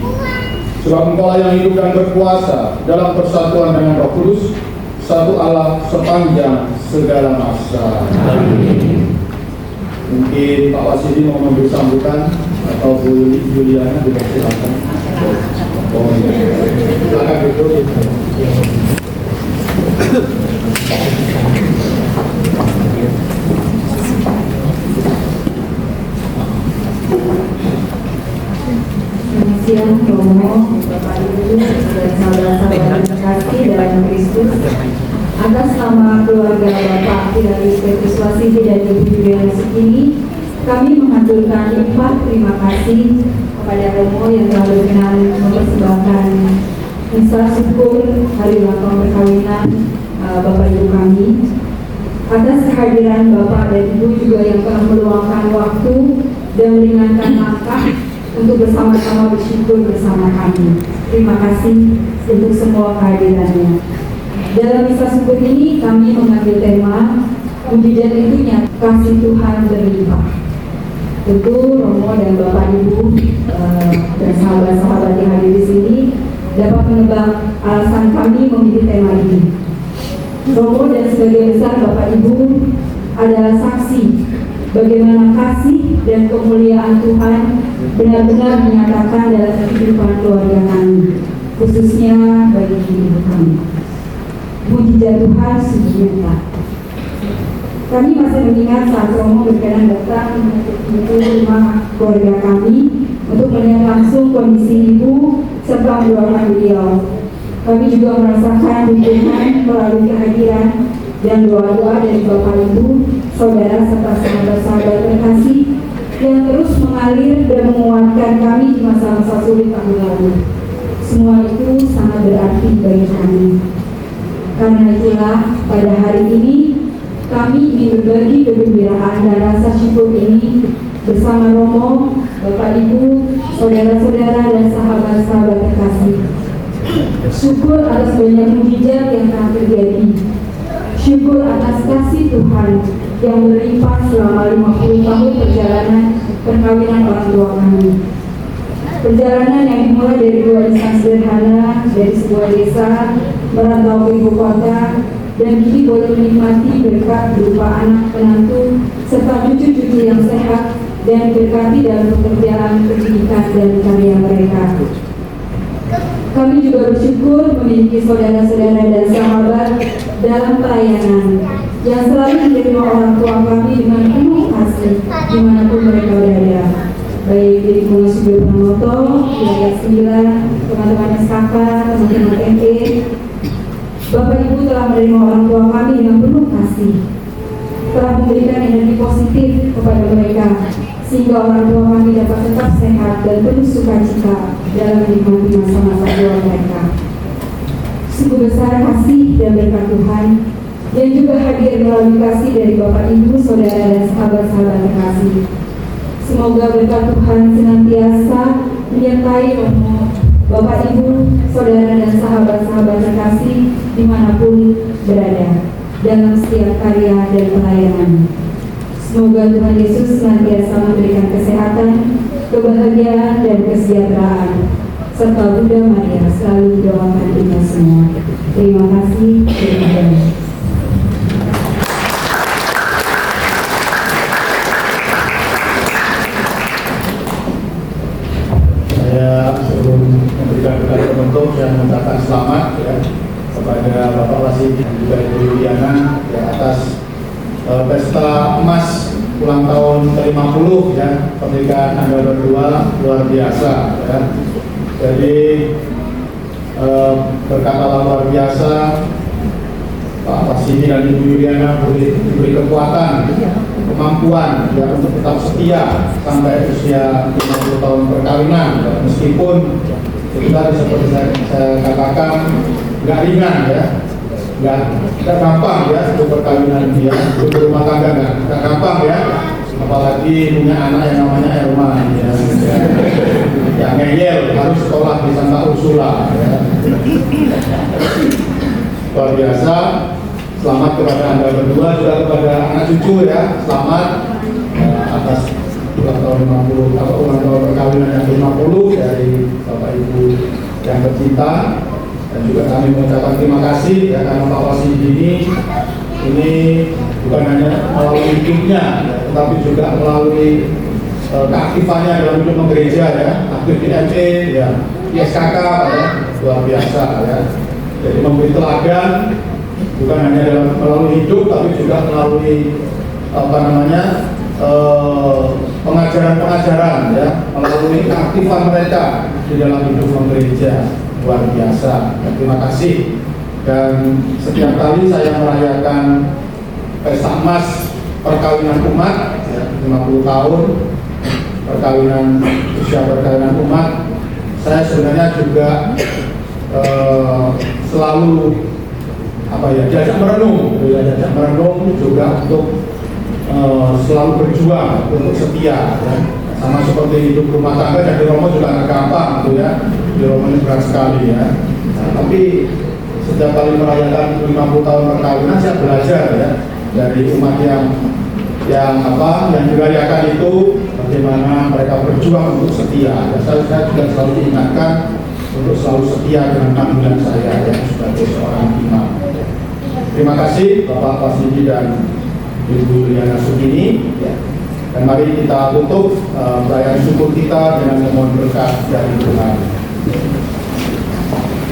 Sebab Engkau yang hidup dan berkuasa dalam persatuan dengan Roh Kudus, satu Allah sepanjang segala masa. Amin. Mungkin Pak Wasidi mau memberi sambutan atau Bu Juliana dipersilakan. Silakan duduk. Selamat siang, Romo, Bapak Ibu, dan saudara-saudara terkasih dalam Kristus. Atas nama keluarga Bapak Ilahi Petrus Wasidi dan Ibu Juliana Sukini, kami mengaturkan limpah terima kasih kepada Romo yang telah berkenan mempersembahkan misa syukur hari ulang tahun perkawinan Bapak Ibu kami. Atas kehadiran Bapak dan Ibu juga yang telah meluangkan waktu dan meringankan langkah untuk bersama-sama bersyukur bersama kami. Terima kasih untuk semua kehadirannya. Dalam misa syukur ini kami mengambil tema mujizat itunya kasih Tuhan berlimpah. Tentu Romo dan Bapak Ibu dan sahabat-sahabat yang hadir di sini dapat menebak alasan kami memilih tema ini. Romo dan sebagian besar Bapak Ibu adalah saksi bagaimana kasih dan kemuliaan Tuhan benar-benar dinyatakan dalam kehidupan keluarga kami, khususnya bagi ibu kami. Mujizat Tuhan sungguh nyata. Kami masih mengingat saat Romo berkenan datang untuk rumah keluarga kami untuk melihat langsung kondisi ibu serta mendoakan beliau. Kami juga merasakan dukungan melalui kehadiran dan doa-doa dari Bapak Ibu, saudara serta sahabat-sahabat terkasih yang terus mengalir dan menguatkan kami di masa-masa sulit tahun lalu. Semua itu sangat berarti bagi kami. Karena itulah pada hari ini kami ingin berbagi kegembiraan dan rasa syukur ini bersama Romo, Bapak Ibu, saudara-saudara dan sahabat-sahabat terkasih. Syukur atas banyak mujizat yang telah terjadi. Syukur atas kasih Tuhan yang berlimpah selama 50 tahun perjalanan perkawinan orang tua kami. Perjalanan yang dimulai dari dua insan sederhana dari sebuah desa merantau ke ibu kota dan kini boleh menikmati berkat berupa anak menantu serta cucu-cucu yang sehat dan berkati dalam pekerjaan pendidikan dan karya mereka. Kami juga bersyukur memiliki saudara-saudara dan sahabat dalam pelayanan yang selalu menerima orang tua kami dengan penuh kasih dimanapun mereka berada. Baik dari pengasuh Pranoto, wilayah 9, teman-teman SKK, teman-teman ME, Bapak Ibu telah menerima orang tua kami dengan penuh kasih, telah memberikan energi positif kepada mereka, sehingga orang tua kami dapat tetap sehat dan penuh sukacita dalam menikmati masa-masa tua mereka. Sungguh besar kasih dan berkat Tuhan yang juga hadir melalui kasih dari Bapak Ibu, saudara dan sahabat-sahabat terkasih. Semoga berkat Tuhan senantiasa menyertai Romo, Bapak Ibu, saudara dan sahabat-sahabat terkasih dimanapun berada dalam setiap karya dan pelayanan. Semoga Tuhan Yesus senantiasa memberikan kesehatan, kebahagiaan dan kesejahteraan, serta Bunda Maria selalu doakan kita semua. Terima kasih. Terima kasih. Saya sebelum memberikan kepada penutup yang mengucapkan selamat ya, kepada Bapak Wasidi dan juga Ibu Juliana ya, atas pesta emas ulang tahun ke-50 ya, pernikahan Anda berdua luar biasa ya. Jadi berkata luar biasa Pak Pasini dan Ibu Yuliana diberi kekuatan, kemampuan ya untuk tetap setia sampai usia 50 tahun perkawinan, meskipun itu tadi seperti saya katakan nggak ringan ya, nggak gampang ya untuk perkawinan dia, untuk rumah tangga nggak gampang ya, apalagi punya anak yang namanya Herman ya, yang ngeyel harus sekolah di Santa Ursula ya. Luar biasa. Selamat kepada Anda berdua, juga kepada anak cucu ya. Selamat atas ulang tahun 50 atau ulang tahun perkawinan yang 50 dari Bapak Ibu yang tercinta. Dan juga kami mengucapkan terima kasih ya, karena Pak Pasini ini bukan hanya melalui hidupnya ya, tetapi juga melalui keaktifannya dalam hidup gereja ya, aktif di ME ya, ISKK ya, luar biasa ya. Jadi memberi teladan bukan hanya dalam melalui hidup, tapi juga melalui pengajaran-pengajaran ya, melalui keaktifan mereka di dalam hidup gereja, luar biasa. Dan terima kasih. Dan setiap kali saya merayakan pesta emas perkawinan umat ya, 50 tahun usia perkawinan umat, saya sebenarnya juga selalu diajak merenung juga untuk selalu berjuang untuk setia ya. Sama seperti hidup rumah tangga, jadi Romo juga nggak gampang gitu ya, di Romo ini berat sekali ya. Nah, tapi setiap kali merayakan 50 tahun perkawinan saya belajar ya dari umat yang dirayakan itu, bagaimana mereka berjuang untuk setia. Dan saya juga selalu diingatkan untuk selalu setia dengan panggilan saya ya, sebagai seorang imam. Terima kasih Bapak Pasini dan Ibu Yuliana Sugini ya. Dan mari kita tutup perayaan syukur kita dengan memohon berkat dari Tuhan.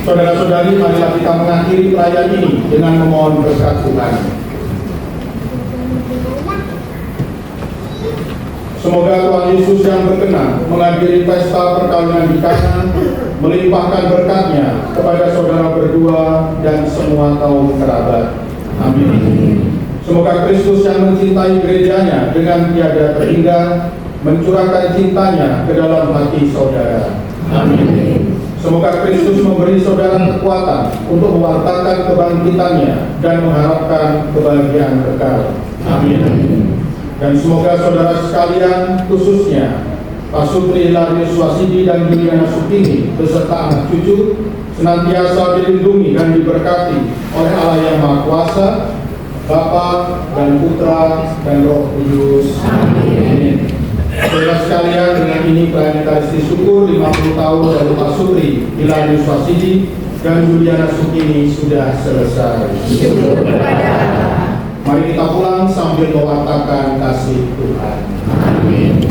Saudara-saudari, marilah kita mengakhiri perayaan ini dengan memohon berkat Tuhan. Semoga Tuhan Yesus yang berkenan menghadiri pesta perkawinan di Kana melimpahkan berkat-Nya kepada saudara berdua dan semua kaum kerabat. Amin. Semoga Kristus yang mencintai gerejanya dengan tiada terhingga mencurahkan cintanya ke dalam hati saudara. Amin. Semoga Kristus memberi saudara kekuatan untuk mewartakan kebangkitannya dan mengharapkan kebahagiaan kekal. Amin. Dan semoga saudara sekalian, khususnya Pak Supri Hilarius Wasidi dan Yuliana Sugini beserta anak cucu senantiasa dilindungi dan diberkati oleh Allah yang Maha Kuasa, Bapa dan Putra dan Roh Kudus. Amin. Saudara sekalian, dengan ini perayaan Ekaristi Syukur 50 tahun dari Pak Supri Hilarius Wasidi dan Yuliana Sugini sudah selesai. Mari kita pulang sambil mewartakan kasih Tuhan. Amin.